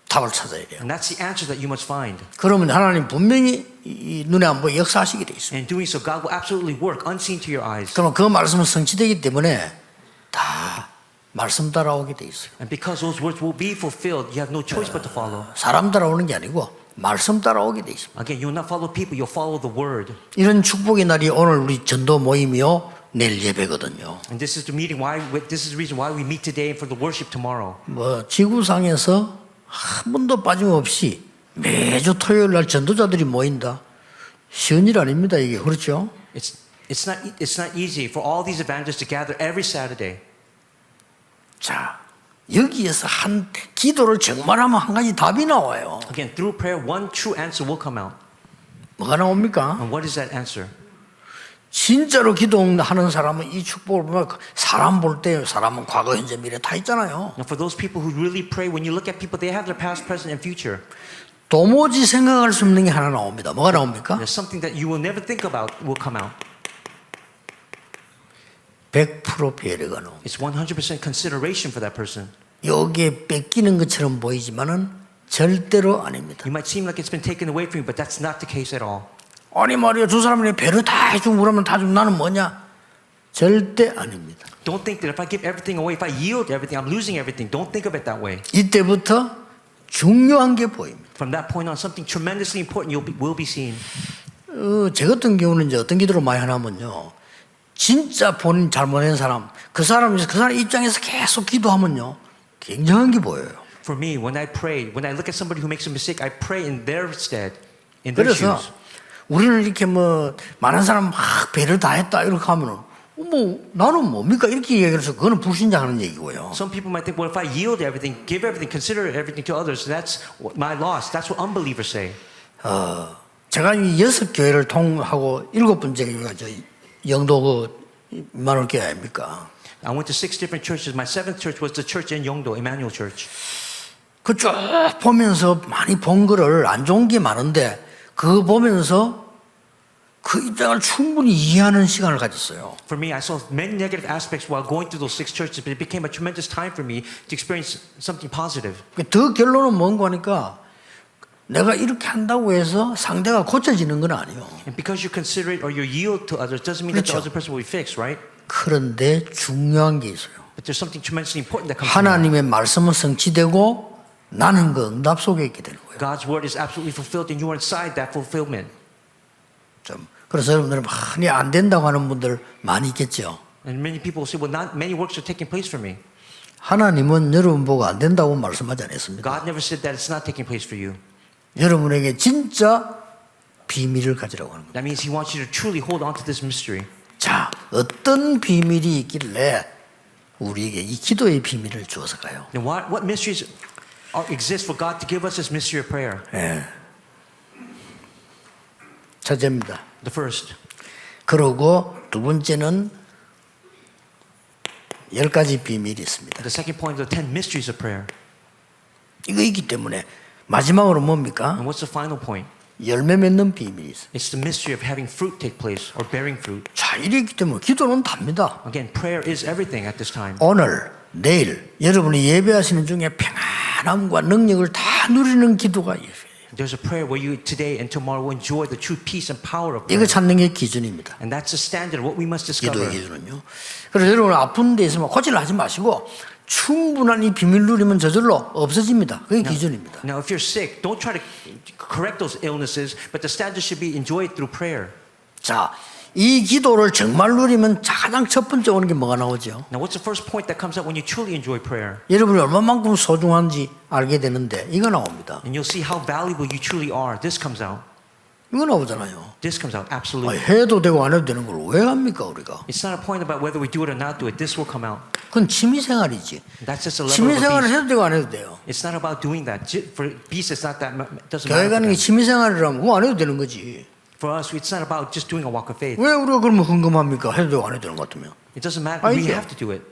G: 답을 찾아야 돼요.
O: And that's the answer that you must find.
G: 그러면 하나님 분명히 이 눈에 안 보여 역사하시게 돼 있습니다.
O: And in doing so, God will absolutely work unseen to your eyes.
G: 그러면 그 말씀은 성취되기 때문에 다 말씀 따라오게 돼 있어요.
O: And because those words will be fulfilled, you have no choice but to follow.
G: 사람 따라오는 게 아니고 말씀 따라오게 돼 있습니다.
O: Again, you will not follow people, you'll follow the word.
G: 이런 축복의 날이 오늘 우리 전도 모임이요, 내일 예배거든요.
O: And this is the meeting why this is the reason why we meet today and for the worship tomorrow.
G: 지구상에서 한 번도 빠짐없이 매주 토요일 날 전도자들이 모인다. 쉬운 일 아닙니다, 이게. 그렇죠?
O: It's not easy for all these evangelists to gather every Saturday.
G: 자, 여기에서 한 기도를 정말 하면 한 가지 답이 나와요.
O: Again, through prayer, one true answer will come out.
G: 뭐가 나옵니까?
O: And what is that answer?
G: 진짜로 기도하는 사람은 이 축복을 보면 사람 볼 때 사람은 과거, 현재, 미래 다 있잖아요.
O: Now, for those people who really pray, when you look at people, they have their past, present, and future.
G: 도무지 생각할 수 없는 게 하나 나옵니다. 뭐가 나옵니까?
O: There's something that you will never think about will come out.
G: 100% 배려가 나옵니다.
O: It's 100% consideration for that person.
G: 여기에 뺏기는 것처럼 보이지만은 절대로 아닙니다.
O: You might seem like it's been taken away from you, but that's not the case at all.
G: 아니 말이야, 저 사람이 배려 다 해주고 그러면 다 좀 나는 뭐냐? 절대 아닙니다.
O: Don't think that if I give everything away, if I yield everything, I'm losing everything. Don't think of it that way.
G: 이때부터 중요한 게 보입니다.
O: From that point on, something tremendously important will be seen.
G: 제 같은 경우는 이제 어떤 기도를 많이 하냐면요, 진짜 본인 잘못한 사람, 그 사람 입장에서 계속 기도하면요, 굉장한 게 보여요.
O: For me, when I pray, when I look at somebody who makes a mistake, I pray in their stead, in their
G: 그래서
O: shoes.
G: 우리는 이렇게 많은 사람 막 배를 다 했다 이렇게 하면은 나는 뭡니까 이렇게 얘기해서 그거는 불신자하는 얘기고요.
O: Some people might think, well, if I yield everything, give everything, consider everything to others, that's my loss. That's what unbelievers say.
G: 제가 이 6교회를 통하고 7번째가 저 영도 임마누엘 교회 아닙니까?
O: I went to 6 different churches. My 7th church was the church in Yeongdo, Emmanuel Church.
G: 그 쭉 보면서 많이 본 거를 안 좋은 게 많은데 그거 보면서 그 입장을 충분히 이해하는 시간을 가졌어요.
O: For me, I saw many negative aspects while going through those 6 churches, but it became a tremendous time for me to experience something positive.
G: 더 결론은 뭔가 하니까 내가 이렇게 한다고 해서 상대가 고쳐지는 건 아니에요.
O: And because you consider it or you yield to others doesn't mean that the other person will be fixed, right?
G: 그런데 중요한 게 있어요.
O: But there's something tremendously important that comes
G: 하나님의 말씀은 성취되고 나는 그 응답 속에 있게 되는 거예요.
O: God's word is absolutely fulfilled and you are inside that fulfillment.
G: 그래서 여러분들은 많이 안 된다고 하는 분들 많이 있겠죠.
O: And many people say, well, not many works are taking place for me.
G: 하나님은 여러분 보고 안 된다고 말씀하지 않았습니다.
O: God never said that it's not taking place for you.
G: 여러분에게 진짜 비밀을 가지라고 하는 겁니다.
O: That means He wants you to truly hold on to this mystery.
G: 자, 어떤 비밀이 있길래 우리에게 이 기도의 비밀을 주어서 가요?
O: Then what mysteries exist for God to give us this mystery of prayer?
G: 첫째입니다.
O: The first.
G: 그리고 두 번째는 10가지 비밀이 있습니다.
O: The second point is the 10 mysteries of prayer.
G: 이거 있기 때문에 마지막으로 뭡니까?
O: And what's the final point?
G: 열매 맺는 비밀이 있어요.
O: It's the mystery of having fruit take place or bearing fruit.
G: 자, 이렇기 때문에 기도는 답니다.
O: Again, prayer is everything at this time.
G: 오늘, 내일 여러분이 예배하시는 중에 평안함과 능력을 다 누리는 기도가 있어요.
O: There's a prayer where you today and tomorrow will enjoy the true peace and power of
G: 이거
O: prayer.
G: 찾는 게 기준입니다.
O: And that's the standard of what we must discover.
G: 기도의 기준은요. 그래서 여러분 아픈 데 있으면 고치려 하지 마시고 충분한 이 비밀 누리면 저절로 없어집니다. 그게 기준입니다.
O: Now, if you're sick, don't try to correct those illnesses, but the standard should be enjoy it through prayer.
G: 자, 이 기도를 정말 누리면 가장 첫 번째 오는 게 뭐가 나오죠?
O: Now, what's the first point that comes up when you truly enjoy prayer?
G: 여러분이 얼마만큼 소중한지 알게 되는데 이거 나옵니다.
O: And you'll see how valuable you truly are. This comes out.
G: 이거 나오잖아요.
O: This comes out,
G: 아니,
O: absolutely.
G: 해도 되고 안 해도 되는 걸 왜 합니까 우리가?
O: It's not a point about whether we do it or not do it. This will come out.
G: 그건 취미생활이지.
O: That's just a level of
G: 취미생활을
O: abuse.
G: 해도 되고 안 해도 돼요.
O: It's not about doing that. For peace, it's not that. Doesn't
G: 교회
O: matter.
G: 가는
O: for
G: 게
O: them.
G: 취미생활이라면 그거 안 해도 되는 거지.
O: For us, it's not about just doing a walk of faith.
G: 왜 우리가 그러면 흥금합니까? 해도 되고 안 해도 되는 것 같으면.
O: It doesn't matter. We
G: 아니죠.
O: have to do it.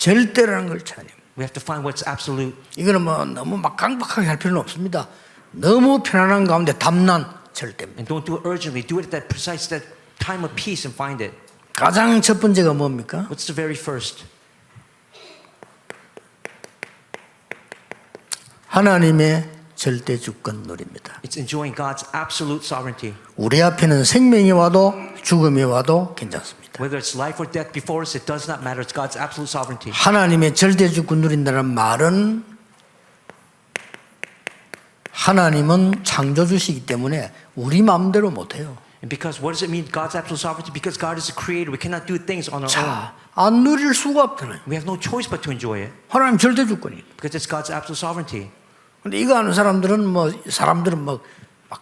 G: 절대라는 걸 찾아야 됩니다.
O: We have to find what's absolute.
G: 이거는 뭐 너무 막 강박하게 할 필요는 없습니다. 너무 편안한 가운데 담난 절대입니다.
O: And don't do it urgently. Do it at that precise that time of peace and find it.
G: 가장 첫 번째가 뭡니까?
O: What's the very first?
G: 하나님의 절대 주권 누립니다.
O: It's enjoying God's absolute sovereignty.
G: 우리 앞에는 생명이 와도 죽음이 와도 괜찮습니다.
O: Whether it's life or death before us, it does not matter. It's God's absolute sovereignty.
G: 하나님의 절대 주권 누린다는 말은 하나님은 창조주시기 때문에 우리 마음대로 못해요.
O: And because what does it mean, God's absolute sovereignty? Because God is the creator. We cannot do things on our own.
G: 자, 안 누릴 수가 없잖아요.
O: We have no choice but to enjoy it.
G: 하나님 절대 주권이.
O: Because it's God's absolute sovereignty.
G: 근데 이거 하는 사람들은 막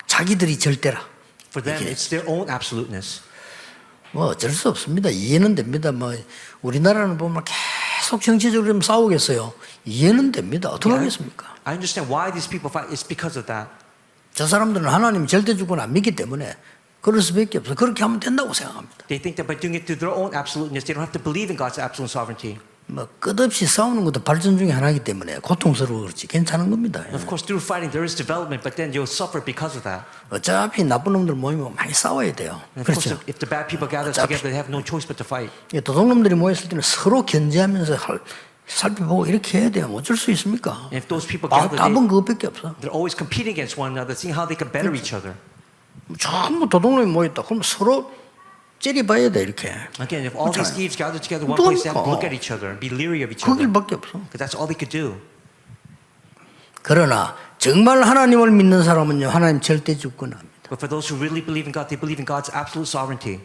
G: 자기들이 절대라.
O: For them, it's their own absoluteness.
G: 뭐 어쩔 수 없습니다. 이해는 됩니다. 뭐 우리나라는 보면 계속 정치적으로 좀 싸우겠어요. 이해는 됩니다. 어떻게 하겠습니까?
O: I understand why these people fight. It's because of that.
G: 저 사람들은 하나님 절대 주권 안 믿기 때문에 그럴 수밖에 없어요. 그렇게 하면 된다고 생각합니다.
O: They think that by doing it through their own absoluteness, they don't have to believe in God's absolute sovereignty.
G: 뭐 끝없이 싸우는 것도 발전 중에 하나이기 때문에 고통스러워 그렇지 괜찮은 겁니다.
O: Of course, through fighting, there is development, but then you'll suffer because of that.
G: 어차피 나쁜 놈들 모이면 많이 싸워야 돼요.
O: And of course,
G: 그렇죠.
O: if the bad people gather together, they have no choice but to fight.
G: 도둑놈들이 모였을 때는 서로 견제하면서 살펴보고 이렇게 해야 돼요. 어쩔 수 있습니까?
O: And if those people gather,
G: 답은 그것밖에 없어.
O: they're always competing against one another, seeing how they can better each other.
G: 전부 도둑놈이 모였다. 그럼 서로 째려봐야 돼 이렇게.
O: Again, if all these thieves gather together one
G: 또
O: place, they have to look
G: 합니까?
O: at each other, be leery of each
G: 그
O: other.
G: 길밖에 없어.
O: Because that's all they could do.
G: 그러나 정말 하나님을 믿는 사람은요, 하나님 절대 주권합니다.
O: But for those who really believe in God, they believe in God's absolute sovereignty.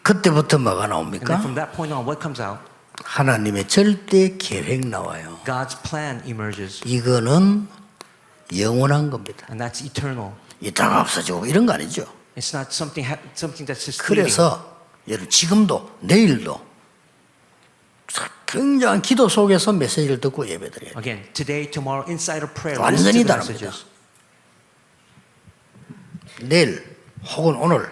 G: 그때부터 뭐가
O: And then
G: 나옵니까?
O: from that point on, what comes out?
G: 하나님의 절대 계획 나와요.
O: God's plan emerges.
G: 이거는 영원한 겁니다.
O: And that's eternal.
G: 이따가 없어지고 이런 거 아니죠.
O: It's not something that's just fleeting.
G: 그래서 여러분 지금도 내일도 굉장한 기도 속에서 메시지를 듣고 예배드려요.
O: Again, today, tomorrow, inside of prayer,
G: 완전히
O: listen to the
G: 다릅니다.
O: messages.
G: 내일 혹은 오늘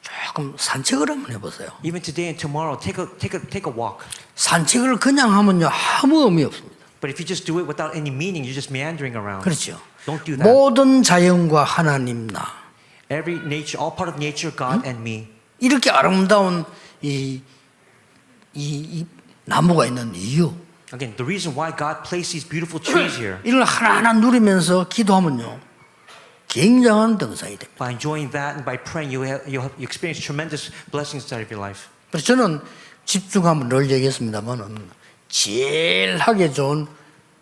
G: 조금 산책을 한번 해보세요.
O: Even today and tomorrow, take a walk.
G: 산책을 그냥 하면요 아무 의미 없습니다.
O: But if you just do it without any meaning, you're just meandering around.
G: 그렇죠.
O: Don't do that.
G: 모든 자연과 하나님 나
O: Every nature, all part of nature, God and me.
G: 이렇게 아름다운 이 나무가 있는 이유.
O: Again, the reason why God placed these beautiful trees here.
G: 이걸 하나하나 누리면서 기도하면요 굉장한 등산이 됩니다.
O: By enjoying that and by praying, you experience tremendous blessings inside of your life.
G: 그래서 저는 집중하면 늘 얘기했습니다만은 제일 하기 좋은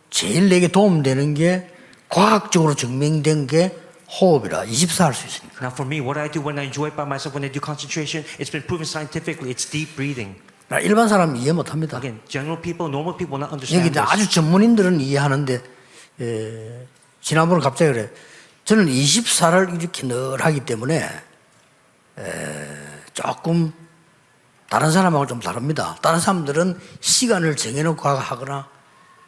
G: 제일 내게 도움되는 게 과학적으로 증명된 게 호흡이라 24 할 수 있으니까.
O: Now for me, what I do when I enjoy it by myself, when I do concentration, it's been proven scientifically, it's deep breathing.
G: 일반 사람 이해 못합니다.
O: Again, general people, normal people will not
G: 여기
O: understand
G: 이제
O: this.
G: 아주 전문인들은 이해하는데 지난번에 갑자기 그래. 저는 24를 이렇게 늘 하기 때문에 조금 다른 사람하고 좀 다릅니다. 다른 사람들은 시간을 정해놓고 하거나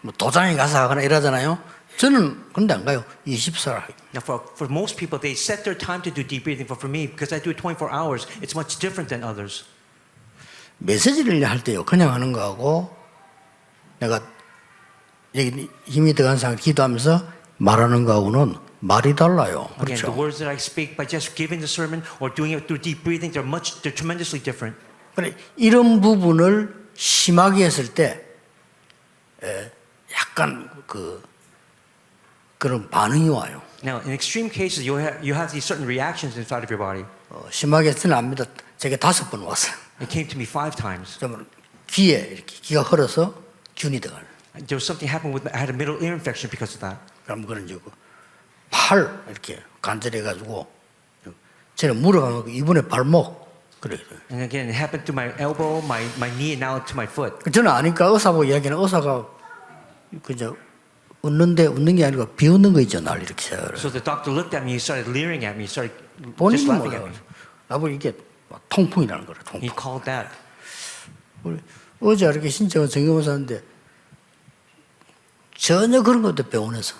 G: 뭐 도장에 가서 하거나 이러잖아요. 저는 근데 안 가요. 24를 하기.
O: Now for most people, they set their time to do deep breathing. But for me, because I do it 24 hours, it's much different than others.
G: 메시지를 할 때요. 그냥 하는 거하고 내가 여기 힘이 들어간 상태 기도하면서 말하는 거하고는 말이 달라요.
O: Again, the
G: 그렇죠.
O: words that I speak by just giving the sermon or doing it through deep breathing, they're tremendously different.
G: 그래, 이런 부분을 심하게 했을 때 약간 그런 반응이 와요.
O: Now, in extreme cases, you have these certain reactions inside of your body.
G: 심하게 했을 안 믿어. 제게 5번 왔어요.
O: It came to me 5 times.
G: 좀 귀에 이렇게 귀가 흘러서 균이 들어가요.
O: There was something happened with I had a middle ear infection because of that.
G: 그럼 그런 이제 팔 이렇게 간절해가지고 저는 물어가면 이분의 발목 그래.
O: And again, it happened to my elbow, my knee, and now to my foot.
G: 저는 아니까 의사하고 이야기는 의사가 그저 웃는 게 아니고 비웃는 거 있죠. 날 이렇게.
O: So the doctor looked at me, he started leering at me, he started just
G: 본인은
O: laughing at
G: 몰라요.
O: me.
G: 나보고 이게 통풍이라는 거라. 통풍.
O: He called that.
G: 어제 이렇게 신청을 정경을 하는데 전혀 그런 것도 병원에서.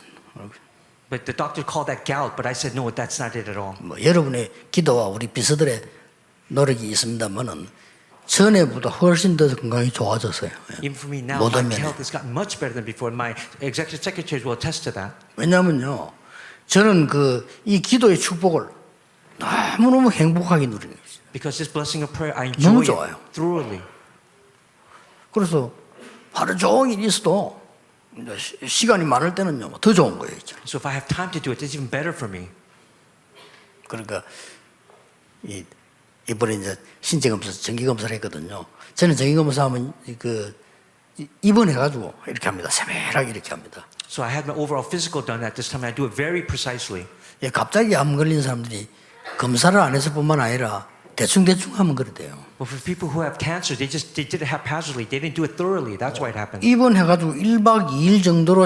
O: But the doctor called that gout, but I said no, that's not it at all.
G: 뭐 여러분의 기도와 우리 비서들의 노력이 있습니다만은 전에보다 훨씬 더 건강이 좋아졌어요.
O: Even for me now,
G: 모든
O: my
G: 면에.
O: health has gotten much better than before. My executive secretaries will attest to that.
G: 왜냐면요, 저는 이 기도의 축복을 너무너무 행복하게 누리는 거죠.
O: Because this blessing of prayer, I
G: 너무
O: enjoy
G: 좋아요.
O: it thoroughly.
G: 그래서 하루 종일 있어도 이제 시간이 많을 때는요, 더 좋은 거예요. 이제.
O: So if I have time to do it, it's even better for me.
G: 그러니까 이번에 이제 신체검사, 정기검사를 했거든요. 저는 정기검사하면 입원해가지고 이렇게 합니다. 세밀하게 이렇게 합니다.
O: So I had my overall physical done at this time, and I do it very precisely.
G: 예, 갑자기 암 걸린 사람들이 검사를 안 해서뿐만 아니라 대충 하면 그래 돼요.
O: But for people who have cancer, they did it haphazardly. They didn't do it thoroughly. That's why it happened.
G: 입원해가지고 1박 2일 정도로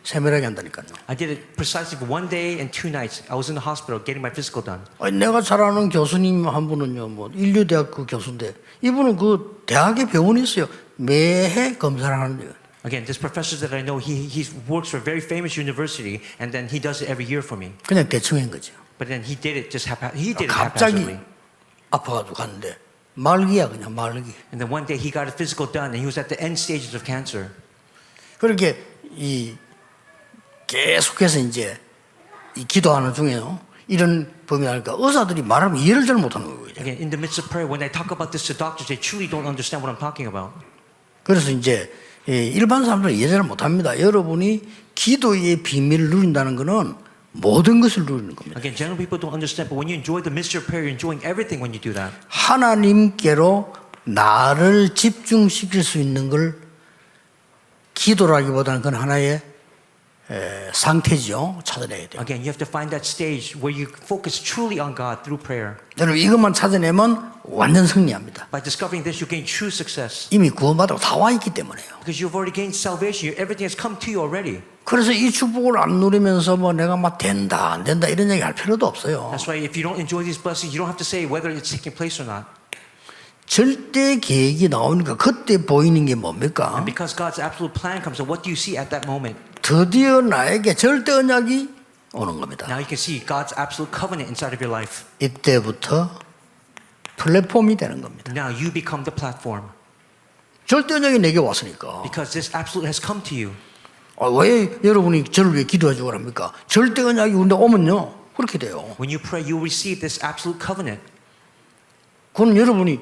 G: 세밀하게 한다니까요.
O: I did it precisely for 1 day and 2 nights. I was in the hospital getting my physical done.
G: 아니, 내가 잘 아는 교수님 한 분은요, 인류대학교 교수인데 이분은 그 대학에 병원이 있어요. 매해 검사를 하는데요.
O: Again, this professor that I know, he works for a very famous university, and then he does it every year for me.
G: 그냥 대충 한 거죠.
O: But then he did it
G: 갑자기
O: haphazardly.
G: 아파가지고 갔는데 말기야 그냥 말기.
O: And then one day he got a physical done, and he was at the end stages of cancer.
G: 그렇게 계속해서 이제 이 기도하는 중에요. 이런 범위 하니까 의사들이 말하면 이해를 잘 못하는 거예요.
O: Again, in the midst of prayer, when I talk about this to doctors, they truly don't understand what I'm talking about.
G: 그래서 이제 일반 사람들은 이해 잘 못합니다. 여러분이 기도의 비밀을 누린다는 것은 모든 것을 누리는 겁니다.
O: Again, general people don't understand, but when you enjoy the mystery of prayer, you're enjoying everything when you do that.
G: 하나님께로 나를 집중시킬 수 있는 걸 기도라기보다는 그건 하나의 상태죠. 찾아내야 돼요.
O: Again, you have to find that stage where you focus truly on God through prayer.
G: 여러분 이것만 찾아내면 완전 승리합니다.
O: By discovering this, you gain true success.
G: 이미 구원받고 다 와 있기 때문에요.
O: Because you've already gained salvation. Everything has come to you already.
G: 그래서 이 축복을 안 누리면서 내가 막 된다 안 된다 이런 얘기 할 필요도 없어요.
O: That's why if you don't enjoy these blessings, you don't have to say whether it's taking place or not.
G: 절대 계획이 나오니까 그때 보이는 게 뭡니까?
O: And because God's absolute plan comes, so what do you see at that moment?
G: 드디어 나에게 절대 언약이 오는 겁니다.
O: Now you can see God's absolute covenant inside of your life.
G: 이때부터 플랫폼이 되는 겁니다.
O: Now you become the platform.
G: 절대 언약이 내게 왔으니까.
O: Because this absolute has come to you.
G: 왜 여러분이 저를 위해 기도해 주고 합니까? 절대 언약이 근데 오면요 그렇게 돼요.
O: When you pray, you will receive this absolute covenant.
G: 그건 여러분이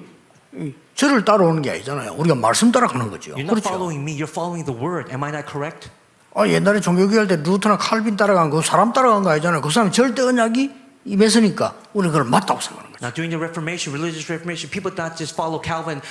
G: 저를 따라오는 게 아니잖아요. 우리가 말씀 따라가는 거죠.
O: You're not
G: 그렇죠?
O: following me, you're following the word. Am I not correct?
G: 옛날에 종교교회 할 때 루터나 칼빈 따라간 거 사람 따라간 거 아니잖아요. 그 사람이 절대 언약이 임했으니까 우리는 그걸 맞다고 생각하는 거죠.
O: Now during the Reformation, religious Reformation, people not just follow Calvin,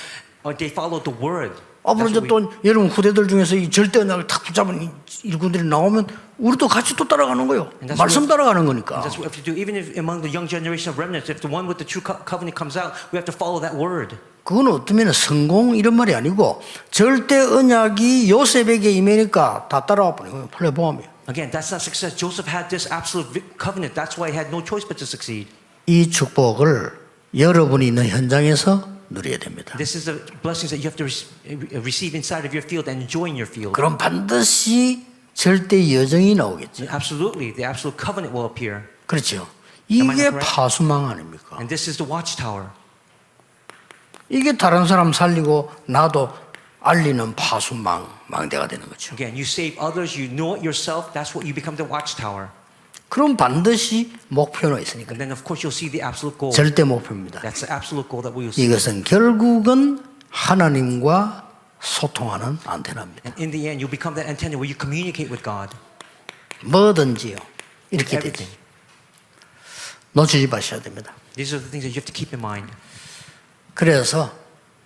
O: or they follow the word.
G: 앞으로 이제 또 여러분 후대들 중에서 이 절대 언약을 탁 붙잡은 일꾼들이 나오면 우리도 같이 또 따라가는 거예요. 말씀 따라가는 거니까.
O: And that's what we have to do. Even if among the young generation of remnants, if the one with the true covenant comes out, we have to follow that word.
G: 그건 어쩌면 성공 이런 말이 아니고 절대 언약이 요셉에게 임하니까 다 따라와 버린 거예요. 플랫폼이에요.
O: Again, that's not success. Joseph had this absolute covenant. That's why he had no choice but to succeed.
G: 이 축복을 여러분이 있는 현장에서 누려야 됩니다.
O: This is the blessings that you have to receive inside of your field and enjoy in your field.
G: 그럼 반드시 절대 여정이 나오겠죠.
O: Absolutely, the absolute covenant will appear.
G: 그렇죠. 이게 파수망 아닙니까?
O: And this is the watchtower.
G: 이게 다른 사람 살리고 나도 알리는 망대가 되는 거죠.
O: Again, you save others, you know it yourself. That's what you become the watchtower.
G: 그럼 반드시 목표가 있으니까.
O: And then of course you'll see the absolute goal.
G: 절대 목표입니다.
O: That's the absolute goal that we will see.
G: 이것은 결국은 하나님과 소통하는 안테나입니다.
O: And in the end, you'll become that antenna where you communicate with God.
G: 뭐든지요. 이렇게 되지. 놓치지 마셔야 됩니다.
O: These are the things that you have to keep in mind.
G: 그래서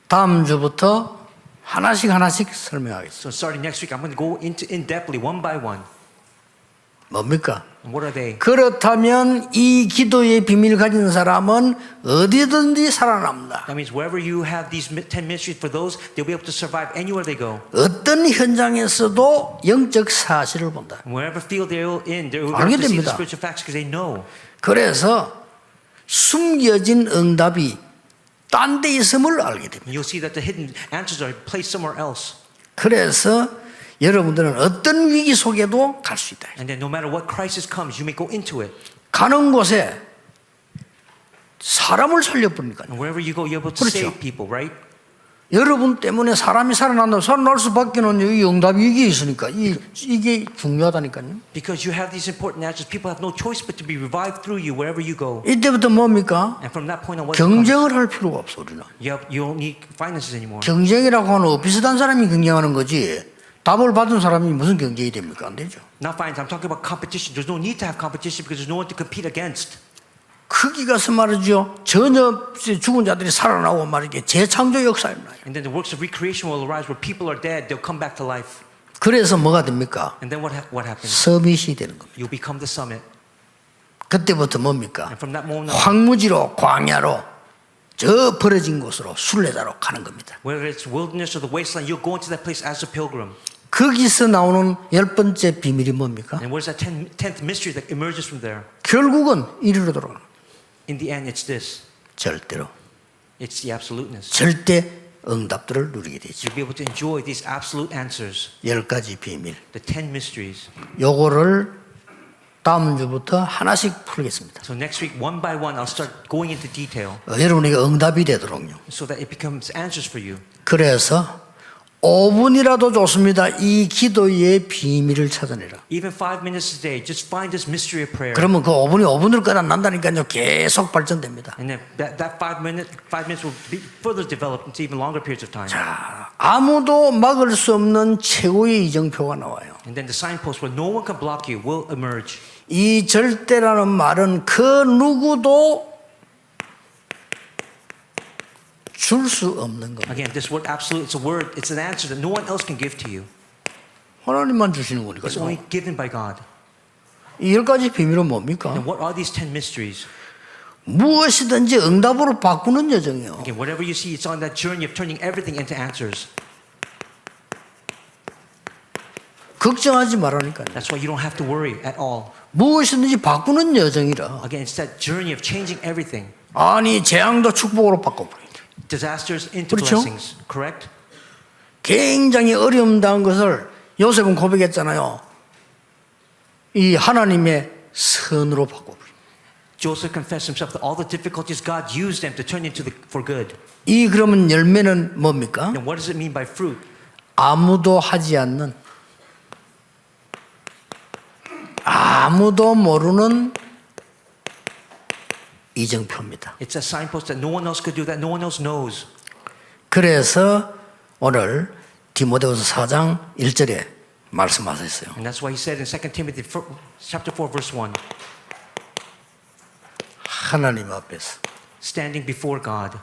G: 다음 주부터 하나씩 설명하겠습니다.
O: So starting next week, I'm going to go into in depthly one by one.
G: 뭡니까?
O: And what are they?
G: 그렇다면 이 기도의 비밀을 가진 사람은 어디든지 살아남다.
O: That means wherever you have these 10 mysteries for those, they'll be able to survive anywhere they go.
G: 어떤 현장에서도 영적 사실을 본다.
O: And wherever field they're in, they're
G: 알게
O: able to see the
G: 됩니다.
O: spiritual facts because they know.
G: 그래서 숨겨진 응답이 딴 데 있음을 알게 됩니다.
O: And you'll see that the hidden answers are placed somewhere else.
G: 그래서 여러분들은 어떤 위기 속에도 갈 수 있다.
O: And then no matter what crisis comes, you may go into it.
G: 가는 곳에 사람을 살려버리니까요.
O: And wherever you go, you're able to
G: 그렇죠.
O: save people, right?
G: 여러분 때문에 사람이 살아날 수밖에는 이 응답이 이게 있으니까 이게 중요하다니까요.
O: Because you have these important answers, people have no choice but to be revived through you wherever you go.
G: 이때부터 뭡니까?
O: And from that point on, what
G: 경쟁을 할 필요가 없어 우리는.
O: you don't need finances anymore.
G: 경쟁이라고 하는 비슷한 사람이 경쟁하는 거지. 답을 받은 사람이 무슨 경쟁이 됩니까? 안 되죠.
O: Not finance. I'm talking about competition. There's no need to have competition because there's no one to compete against.
G: 거기 가서 말이죠. 전혀 죽은 자들이 살아나고 말이게 재창조 역사에 나요.
O: And then the works of recreation will arise where people are dead, they'll come back to life.
G: 그래서 뭐가 됩니까?
O: And then what happens?
G: 서밋이 되는 겁니다.
O: You'll become the summit.
G: 그때부터 뭡니까?
O: And from that moment on,
G: 황무지로 광야로 저 벌어진 곳으로 순례자로 가는 겁니다.
O: whether it's wilderness or the wasteland, you'll go into that place as a pilgrim.
G: 거기서 나오는 10번째 비밀이 뭡니까?
O: And what is that 10th mystery that emerges from there?
G: 결국은 이리로 돌아가는 거예요.
O: In the end, it's this.
G: 절대로.
O: It's the absoluteness.
G: 절대 응답들을 누리게 되죠.
O: You'll be able to enjoy these absolute answers,
G: 10가지 비밀.
O: the 10 mysteries.
G: 요거를 다음 주부터 하나씩 풀겠습니다.
O: So next week, one by one, I'll start going into detail
G: 여러분에게 응답이 되도록요.
O: so that it becomes answers for you.
G: 그래서 5분이라도 좋습니다. 이 기도의 비밀을 찾아내라.
O: Even 5 minutes a day, just find this mystery of prayer.
G: 그러면 그 5분이 5분으로 끝난다니까요. 계속 발전됩니다.
O: And then that 5 minutes will be further developed into even longer periods of time.
G: 자, 아무도 막을 수 없는 최고의 이정표가 나와요.
O: And then the signpost where no one can block you will emerge.
G: 이 절대라는 말은 그 누구도 줄 수 없는 겁니다.
O: Again, this word absolute, it's a word, it's an answer that no one else can give to you.
G: 하나님만 주시는 거니까요.
O: It's only given by God.
G: 이 10가지 비밀은 뭡니까?
O: And what are these 10 mysteries?
G: 무엇이든지 응답으로 바꾸는 여정이요.
O: Again, whatever you see, it's on that journey of turning everything into answers.
G: 걱정하지 말라니까요.
O: That's why you don't have to worry at all.
G: 무엇이든지 바꾸는 여정이라.
O: Again, it's that journey of changing everything.
G: 아니 재앙도 축복으로 바꿔버려요.
O: Disasters into
G: 그렇죠?
O: blessings, correct?
G: 굉장히 어려움 당한 것을 요셉은 고백했잖아요. 이 하나님의 선으로 바꿔버려요.
O: Joseph confessed himself that all the difficulties God used them to turn into for good.
G: 이 그러면 열매는 뭡니까?
O: And what does it mean by fruit?
G: 아무도 하지 않는 아무도 모르는 이정표입니다.
O: It's a signpost that no one else could do, that no one else knows.
G: 그래서 오늘 디모데후서 4장 1절에 말씀하셨어요.
O: And that's why he said in 2 Timothy chapter 4 verse 1,
G: 하나님 앞에서
O: standing before God,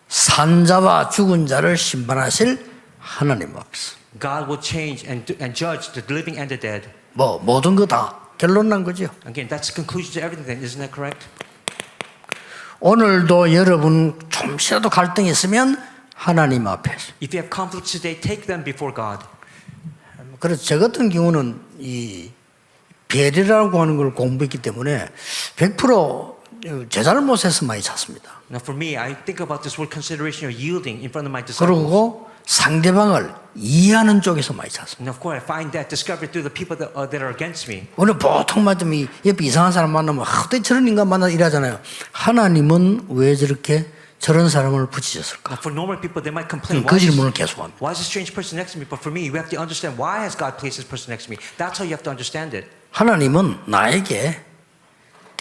G: 산자와 죽은 자를 심판하실 하나님 앞에서
O: God will change and judge the living and the dead.
G: 뭐 모든 거 다 결론 난 거죠.
O: Again, that's the conclusion to everything then, isn't that correct?
G: 오늘도 여러분 좀이라도 갈등이 있으면 하나님 앞에서.
O: If you have conflicts today, take them before God.
G: 그래서 저 같은 경우는 이 배려라고 하는 걸 공부했기 때문에 100% 제 잘못에서 많이 찾습니다.
O: Now for me, I think about this word consideration or yielding in front of my disciples.
G: 그리고 상대방을 이해하는 쪽에서 많이 찾습니다.
O: And of course, I find that discovered through the people that are against me.
G: 오늘 보통 말하면 옆에 이상한 사람 만나면 어떻게 저런 인간 만나 이러잖아요. 하나님은 왜 저렇게 저런 사람을 붙이셨을까?
O: Now for normal people, they might complain.
G: 그 질문을 계속합니다.
O: Why is a strange person next to me? But for me, you have to understand why has God placed this person next to me. That's how you have to understand it.
G: 하나님은 나에게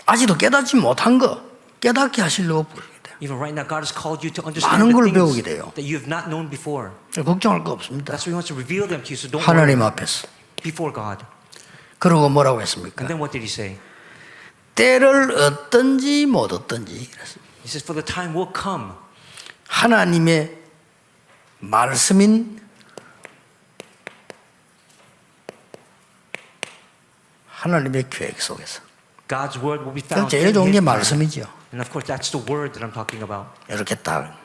G: 아직도 깨닫지 못한 거 깨닫게 하시려고 부릅니다.
O: Even right now, God has called you to understand
G: 많은
O: the
G: 걸
O: things
G: 배우게 돼요.
O: that you have not known before.
G: 걱정할 거 없습니다.
O: That's why He wants to reveal them to you. So don't
G: 하나님
O: worry.
G: 앞에서.
O: Before God.
G: 그러고 뭐라고 했습니까?
O: And then what did He say?
G: 때를 얻든지 못 얻든지.
O: He says, "For the time will come."
G: 하나님의 말씀인 하나님의 계획 속에서.
O: God's word will be found
G: 제일
O: in
G: 좋은 게
O: His plan.
G: 말씀이죠.
O: And of course, that's the word that I'm talking about.
G: 이렇게 딱.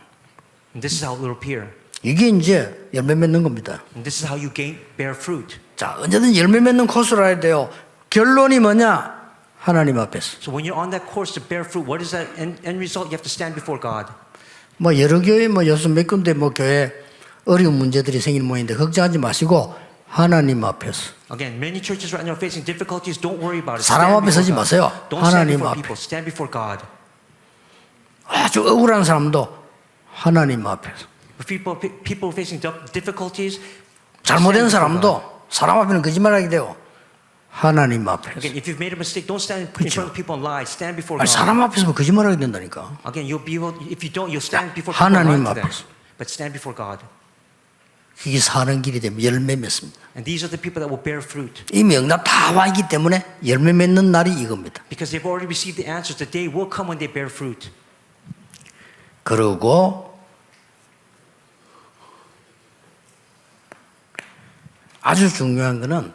O: And this is how it will appear.
G: 이게 이제 열매 맺는 겁니다.
O: And this is how you bear fruit.
G: 자, 언제든 열매 맺는 코스로 해야 돼요. 결론이 뭐냐? 하나님 앞에서.
O: So when you're on that course to bear fruit, what is that end result? You have to stand before God.
G: 뭐 여러 교회 뭐 여섯 몇 군데 뭐 교회 어려운 문제들이 생기는 모양인데 걱정하지 마시고 하나님 앞에서.
O: Again, many churches right now are facing difficulties. Don't worry about it.
G: 사람 앞에 서지
O: Stand before
G: 마세요.
O: God. Don't stand
G: 하나님
O: before
G: 앞에.
O: people. Stand before God.
G: 아주 억울한 사람도 하나님 앞에서.
O: People facing difficulties.
G: 잘못된 사람도 사람 앞에는 거짓말하게 돼요. 하나님 앞에서.
O: Again, if you've made a mistake, don't stand in front of people and lie. Stand before
G: 아니,
O: God.
G: 사람 앞에서 거짓말하게 된다니까.
O: Again, you'll be able. If you don't, you'll stand before people and
G: 하나님
O: lie to them.
G: 앞에서.
O: But stand before God.
G: 이게 사는 길이 되면 열매 맺습니다.
O: And these are the people that will bear fruit.
G: 이 명답 다 와 있기 때문에 열매 맺는 날이 이겁니다.
O: Because they've already received the answers. The day will come when they bear fruit.
G: 그리고 아주 중요한 거는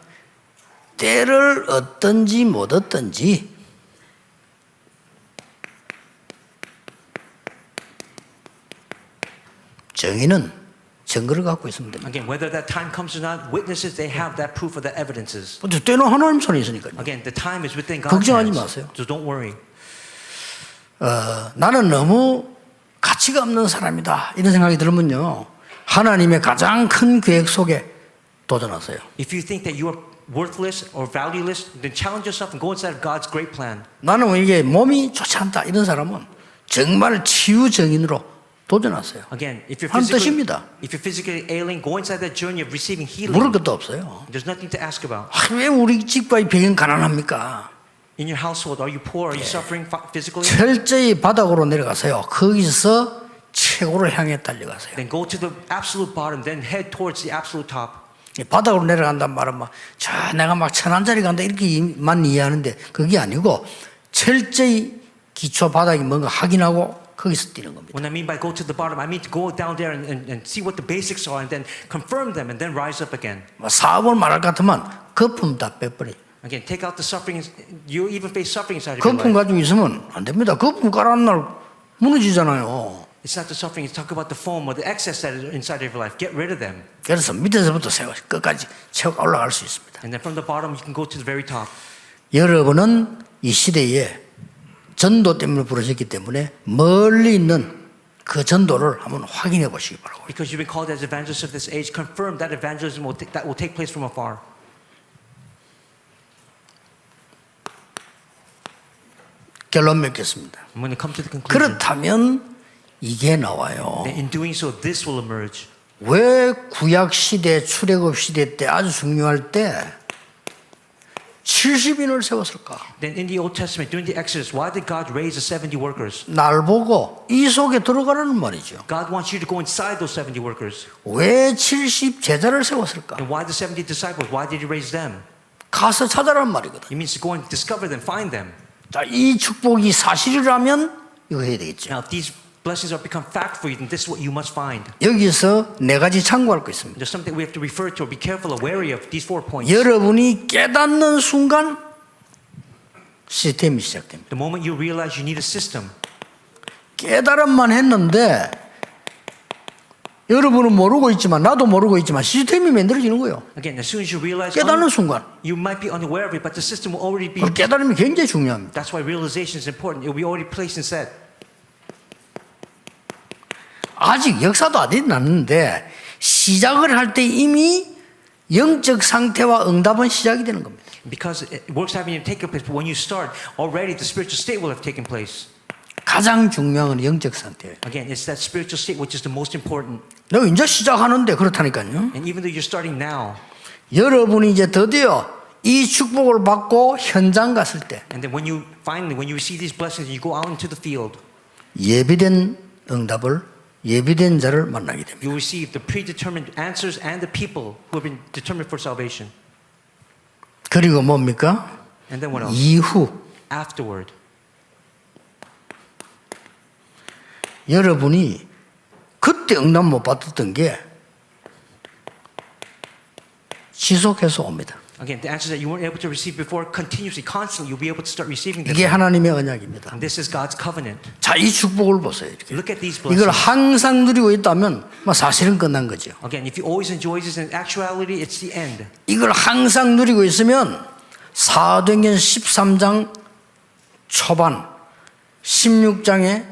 G: 때를 얻든지 못 얻든지 정의는 증거를 갖고 있으면 됩니다.
O: Again, whether that time comes or not, witnesses they have that proof of the evidences.
G: 때는 하나님 손에 있으니까요.
O: Again, the time is within God's
G: 걱정하지
O: hands.
G: 마세요.
O: So don't worry.
G: 나는 너무 가치가 없는 사람이다 이런 생각이 들면요 하나님의 가장 큰 계획 속에 도전하세요.
O: If you think that you are worthless or valueless, then challenge yourself and go inside of God's great plan.
G: 나는 이게 몸이 좋지 않다 이런 사람은 정말 치유 정인으로 도전하세요.
O: Again, if you're
G: 하는 뜻입니다.
O: physically ailing, go inside that journey of receiving healing.
G: 물을 것도 없어요.
O: There's nothing to ask about.
G: 왜 우리 집과의 배경 가난합니까?
O: In your household, are you poor? Are you suffering physically?
G: 철저히 바닥으로 내려가세요. 거기서 최고를 향해 달려가세요.
O: Then go to the absolute bottom, then head towards the absolute top.
G: 바닥으로 내려간단 말은 내가 막 1,000원짜리 간다 이렇게만 이해하는데 그게 아니고 철저히 기초 바닥이 뭔가 확인하고 거기서 뛰는 겁니다.
O: When I mean by go to the bottom, I mean to go down there and see what the basics are and then confirm them and then rise up again.
G: 사업을 말할 것 같으면 거품 다 빼버려.
O: Again, take out the suffering. You even face suffering inside of your
G: 거품
O: life.
G: 가지고 있으면 안 됩니다. 거품 깔아놓은 날 무너지잖아요.
O: It's not the suffering. It's talk about the foam or the excess that is inside of your life. Get rid of them.
G: 그래서 밑에서부터 끝까지 채워 올라갈 수 있습니다.
O: And then from the bottom, you can go to the very top.
G: 여러분은 이 시대에 전도 때문에 부르셨기 때문에 멀리 있는 그 전도를 한번 확인해 보시기 바라고.
O: Because you've been called as evangelists of this age, confirm that evangelism that will take place from afar.
G: 결론 맺겠습니다.
O: I'm going to come to the conclusion.
G: 그렇다면 이게 나와요.
O: In doing so, this will emerge.
G: 왜 구약 시대, 출애굽 시대 때 아주 중요할 때 70인을 세웠을까?
O: Then in the Old Testament, during the Exodus, why did God raise the 70 workers?
G: 날 보고 이 속에 들어가라는 말이죠.
O: God wants you to go inside those 70 workers.
G: 왜 70 제자를 세웠을까?
O: And why the 70 disciples? Why did He raise them?
G: 가서 찾아라는 말이거든.
O: It means to go and discover them, find them.
G: 자, 이 축복이 사실이라면 이거 해야 되겠죠.
O: Now, if these blessings are become fact for you, then this is what you must find.
G: 여기서 네 가지 참고할 거 있습니다.
O: There's something we have to refer to or be careful or wary of these 4 points.
G: 여러분이 깨닫는 순간 시스템이 시작됩니다.
O: The moment you realize you need a system,
G: 깨달음만 했는데 여러분은 모르고 있지만 나도 모르고 있지만 시스템이 만들어지는 거예요.
O: again, as soon as you realize,
G: 깨닫는 순간.
O: you might be unaware of it, but the system will already be.
G: 그 깨달음이 굉장히 중요합니다.
O: That's why realization is important. It will be already placed and set.
G: 아직 역사도 안 났는데 시작을 할 때 이미 영적 상태와 응답은 시작이 되는 겁니다.
O: Because works haven't even taken place, but when you start, already the spiritual state will have taken place.
G: 가장 중요한 건 영적 상태예요.
O: Again, it's that spiritual state which is the most important.
G: 너 이제 시작하는데 그렇다니까요.
O: And even though you're starting now,
G: 여러분이 이제 드디어 이 축복을 받고 현장 갔을 때
O: and then when you receive these blessings, you go out into the field,
G: 예비된 응답을 예비된 자를 만나게 됩니다.
O: you receive the predetermined answers and the people who have been determined for salvation.
G: 그리고 뭡니까?
O: And then what else?
G: 이후
O: Afterward,
G: 여러분이 그때 응답 못 받았던 게 지속해서 옵니다.
O: Again, the answers that you weren't able to receive before, continuously, constantly, you'll be able to start receiving them.
G: 이게 하나님의 언약입니다.
O: And this is God's covenant.
G: 자, 이 축복을 보세요. 이렇게.
O: Look at these
G: 이걸
O: blessings.
G: 항상 누리고 있다면 사실은 끝난 거죠.
O: Again, if you always enjoy this, in actuality, it's the end.
G: 이걸 항상 누리고 있으면 사도행전 13장 초반 16장에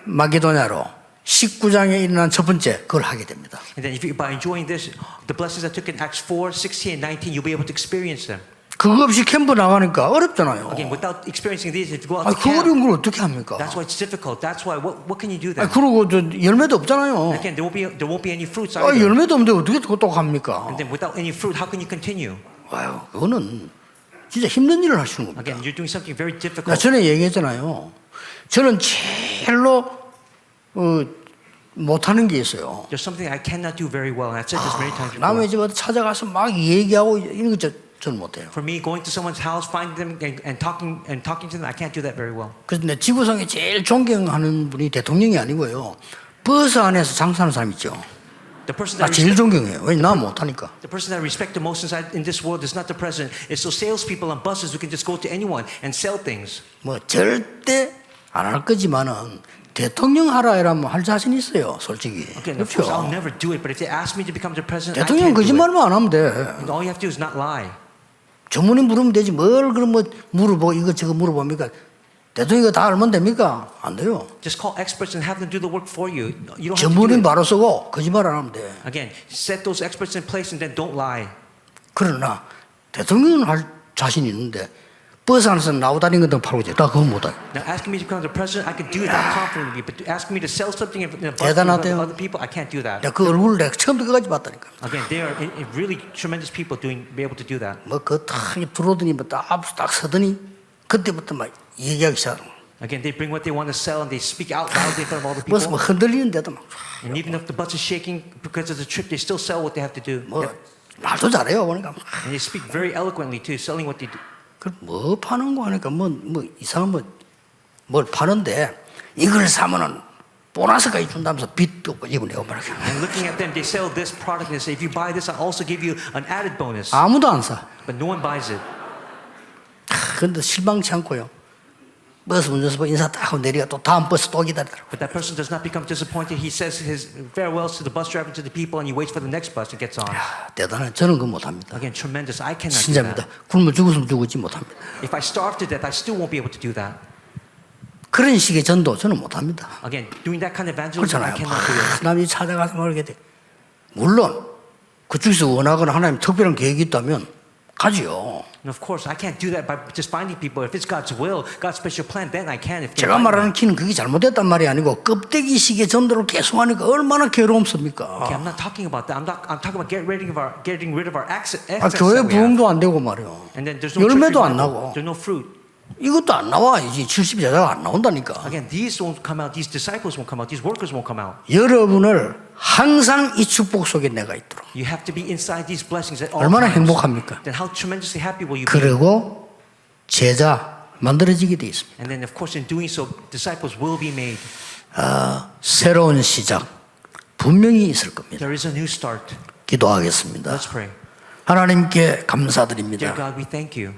G: 마게도냐로 19장에 일어난 첫 번째 그걸 하게 됩니다.
O: And then if you, by enjoying this, the blessings that took in Acts 4, 16, and 19, you'll be able to experience them.
G: 그거 없이 캠프 나가니까 어렵잖아요.
O: Again, without experiencing these, if you go out
G: 아,
O: to
G: 그
O: camp,
G: 어려운 걸 어떻게 합니까?
O: that's why it's difficult. That's why, what can you do
G: 아,
O: then?
G: 그러고 저 열매도 없잖아요.
O: Again, there won't be any fruits
G: 아,
O: either.
G: 열매도 없는데 어떻게 그거 또 합니까?
O: And then without any fruit, how can you continue?
G: 아유, 그거는 진짜 힘든 일을 하시는 겁니다.
O: Again, you're doing something very
G: 나
O: difficult.
G: 전에 얘기했잖아요. 저는 제일로 못하는 게 있어요.
O: There's something I cannot do very well, and I've said this many times before.
G: 남의 집에 찾아가서 막 얘기하고 이런 거 저는 못해요.
O: For me, going to someone's house, finding them, and talking to them, I can't do that very well.
G: 그래서 내 지구상에 제일 존경하는 분이 대통령이 아니고요. 버스 안에서 장사하는 사람 있죠.
O: The person
G: 나
O: that
G: 제일 존경해요. 왜 나 못하니까.
O: The person that I respect the most in this world is not the president. It's those salespeople on buses who can just go to anyone and sell things.
G: 뭐 절대 안 할 거지만은 대통령 하라 이러면 할 자신 있어요, 솔직히.
O: Okay, of course, I'll
G: 그렇죠.
O: never do it. But if they ask me to become the president, I
G: 대통령
O: can't do it.
G: 거짓말만 안 하면 돼.
O: And all you have to do is not lie.
G: 전문인 물으면 되지. 뭘 그럼 뭐 물어보고 이것저것 물어봅니까? 대통령이 다 알면 됩니까? 안 돼요.
O: Just call experts and have them do the work for you. You don't have to do
G: 전문인
O: it.
G: 바로 쓰고 거짓말 안 하면 돼.
O: Again, set those experts in place and then don't lie.
G: 그러나 대통령은 할 자신이 있는데 버스 안에서 나오다니는 것도 팔고 있지. 나 그건 못해.
O: Now, asking me to become the president, I could do that confidently. But asking me to sell something in a bus to
G: 대단하대요.
O: other people, I can't do that.
G: 내가 그 얼굴을 내가 처음부터 끝까지 봤다니까.
O: Again, they are really tremendous people be able to do that.
G: 뭐그딱 들어오더니 뭐딱 서더니 그때부터 막 얘기하기 시작하는 거야.
O: Again, they bring what they want to sell and they speak out loudly in front of all the
G: 버스 뭐
O: people.
G: 흔들리는데도 막
O: And even if the bus is shaking because of the trip, they still sell what they have to do.
G: 뭐 말도 잘해요 보니까.
O: And they speak very eloquently too, selling what they do.
G: 그럼 뭐 파는 거 하니까 뭐 이상한 뭘 파는데 이걸 사면은 보너스까지 준다면서 빚도 이거 내고 말이야.
O: And looking at them, they sell this product and they say, if you buy this, I'll also give you an added bonus.
G: 아무도 안 사.
O: But no one buys it.
G: 그런데 실망치 않고요. 버스 운전수 인사 딱 하고 내리가 또 다음 버스 또 기다리더라고.
O: But that person does not become disappointed. He says his farewells to the bus driver, to the people, and he waits for the next bus and gets on.
G: 대단해. 저는 그거 못합니다.
O: Again, tremendous. I cannot do
G: 진짜입니다.
O: that.
G: 굶어 죽었으면 죽었지 못합니다.
O: If I starve to death, I still won't be able to do that.
G: 그런 식의 전도 저는 못합니다.
O: Again, doing that kind of evangelism, I
G: 그렇잖아요.
O: cannot do it.
G: 하나님이 찾아가서 모르게 돼. 물론 그쪽에서 원하거나 하나님 특별한 계획이 있다면 가지요.
O: And of course, I can't do that by just finding people. If it's God's will, God's special plan, then I can. If they
G: 제가
O: invite me.
G: 말하는 키는 그게 잘못됐단 말이 아니고 껍데기식의 전도를 계속하니까 얼마나 괴로움습니까?
O: Okay, I'm not talking about that. I'm talking about getting rid of our excess
G: 교회
O: that we have.
G: 부흥도 안 되고 말이요.
O: And then there's no
G: 열매도
O: church
G: 안
O: revival.
G: 나고.
O: There's no fruit.
G: 이것도 안 나와. 이제 70제자가 안 나온다니까.
O: Again, these won't come out. These disciples won't come out. These workers won't come out.
G: 여러분을 항상 이 축복 속에 내가 있도록.
O: You have to be inside these blessings at all
G: 얼마나
O: times.
G: 행복합니까?
O: Then how tremendously happy will you be?
G: 그리고 제자 만들어지게 돼 있습니다.
O: And then, of course, in doing so, disciples will be made.
G: 새로운 시작 분명히 있을 겁니다.
O: There is a new start.
G: 기도하겠습니다.
O: Let's pray.
G: 하나님께
O: Dear
G: 감사드립니다.
O: God, we thank you.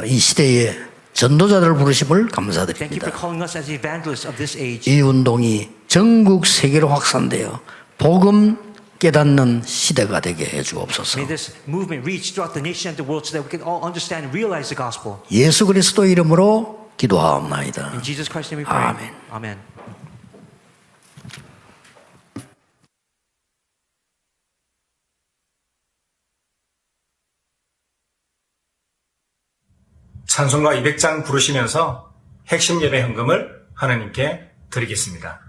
G: 이 시대에 전도자들 부르심을
O: Thank you
G: 감사드립니다.
O: for calling us as evangelists of this age.
G: 이 운동이 전국 세계로 확산되어 복음 깨닫는 시대가 되게 해주옵소서.
O: May this movement reach throughout the nation and the world so that we can all understand and realize the gospel.
G: 예수 그리스도 이름으로 기도하옵나이다.
O: In Jesus Christ's name we pray.
G: 아멘.
O: Amen.
E: 찬송가 200장 부르시면서 핵심 예배 헌금을 하나님께 드리겠습니다.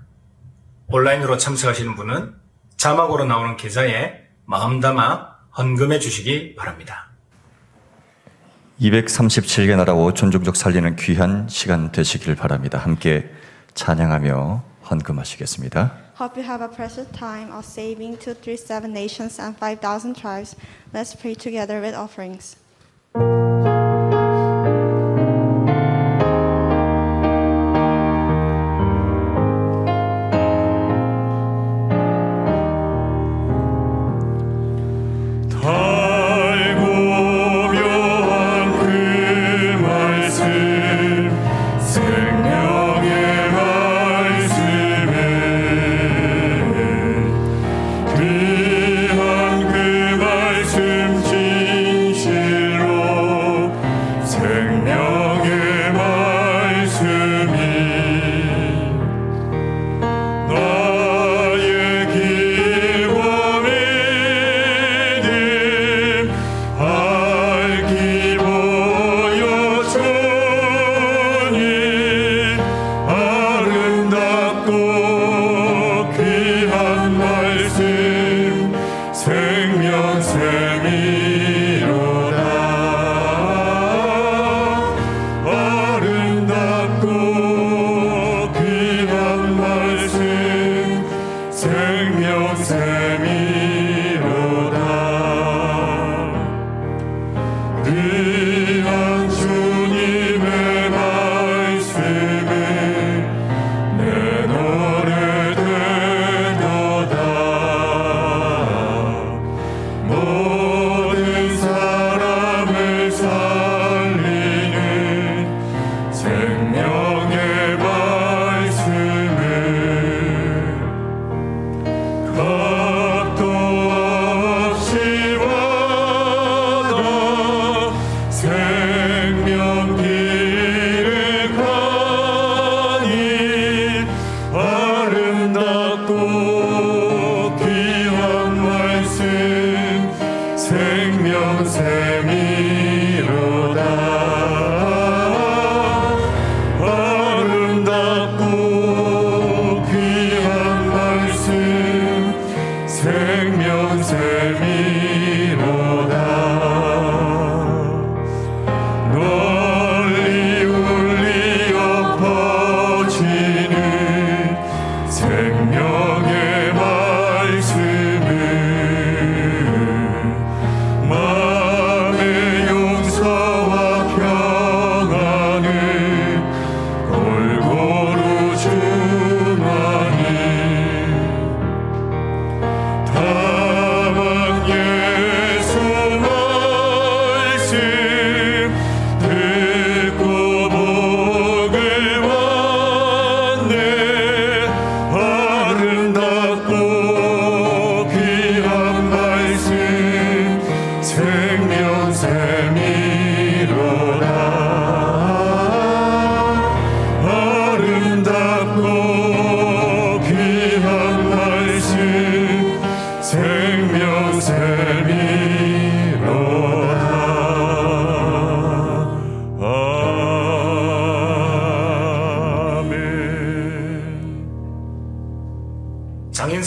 E: 온라인으로 참석하시는 분은 자막으로 나오는 계좌에 마음 담아 헌금해 주시기 바랍니다.
A: 237개 나라와 존중적 살리는 귀한 시간 되시길 바랍니다. 함께 찬양하며 헌금하시겠습니다.
B: Hope you have a precious time of saving 237 nations and 5,000 tribes. Let's pray together with offerings.
C: 달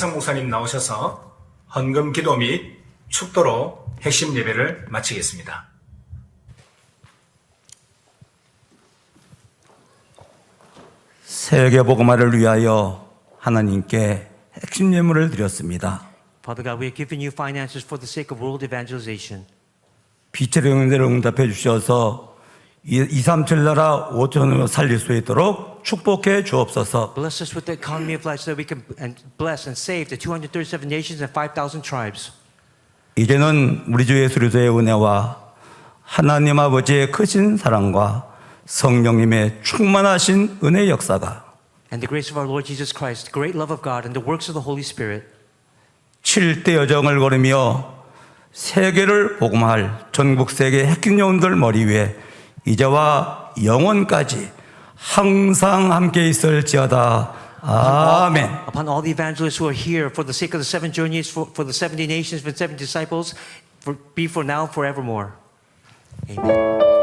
E: 김영상 목사님 나오셔서 헌금 기도 및 축도로 핵심 예배를 마치겠습니다.
P: 세계 복음화를 위하여 하나님께 핵심 예물을 드렸습니다.
O: Father God, we have given you finances for the sake of world evangelization.
P: 빛의 영혼대로 응답해 주셔서 237 나라 5천을 살릴 수 있도록 축복해 주옵소서.
O: Bless us with the economy of life so that we can bless and save the 237 nations and 5,000 tribes.
P: 이제는 우리 주 예수 그리스도의 은혜와 하나님 아버지의 크신 사랑과 성령님의 충만하신 은혜의 역사가
O: And the grace of our Lord Jesus Christ, the great love of God, and the works of the Holy Spirit
P: 7대 여정을 걸으며 세계를 복음할 전국 세계 핵심 영혼들 머리 위에 이제와 영원까지 항상 함께 있을지어다. 아멘.
O: Upon all the evangelists who are here for the sake of the 7 journeys, for the 70 nations, for 70 disciples, be for now, forevermore. Amen.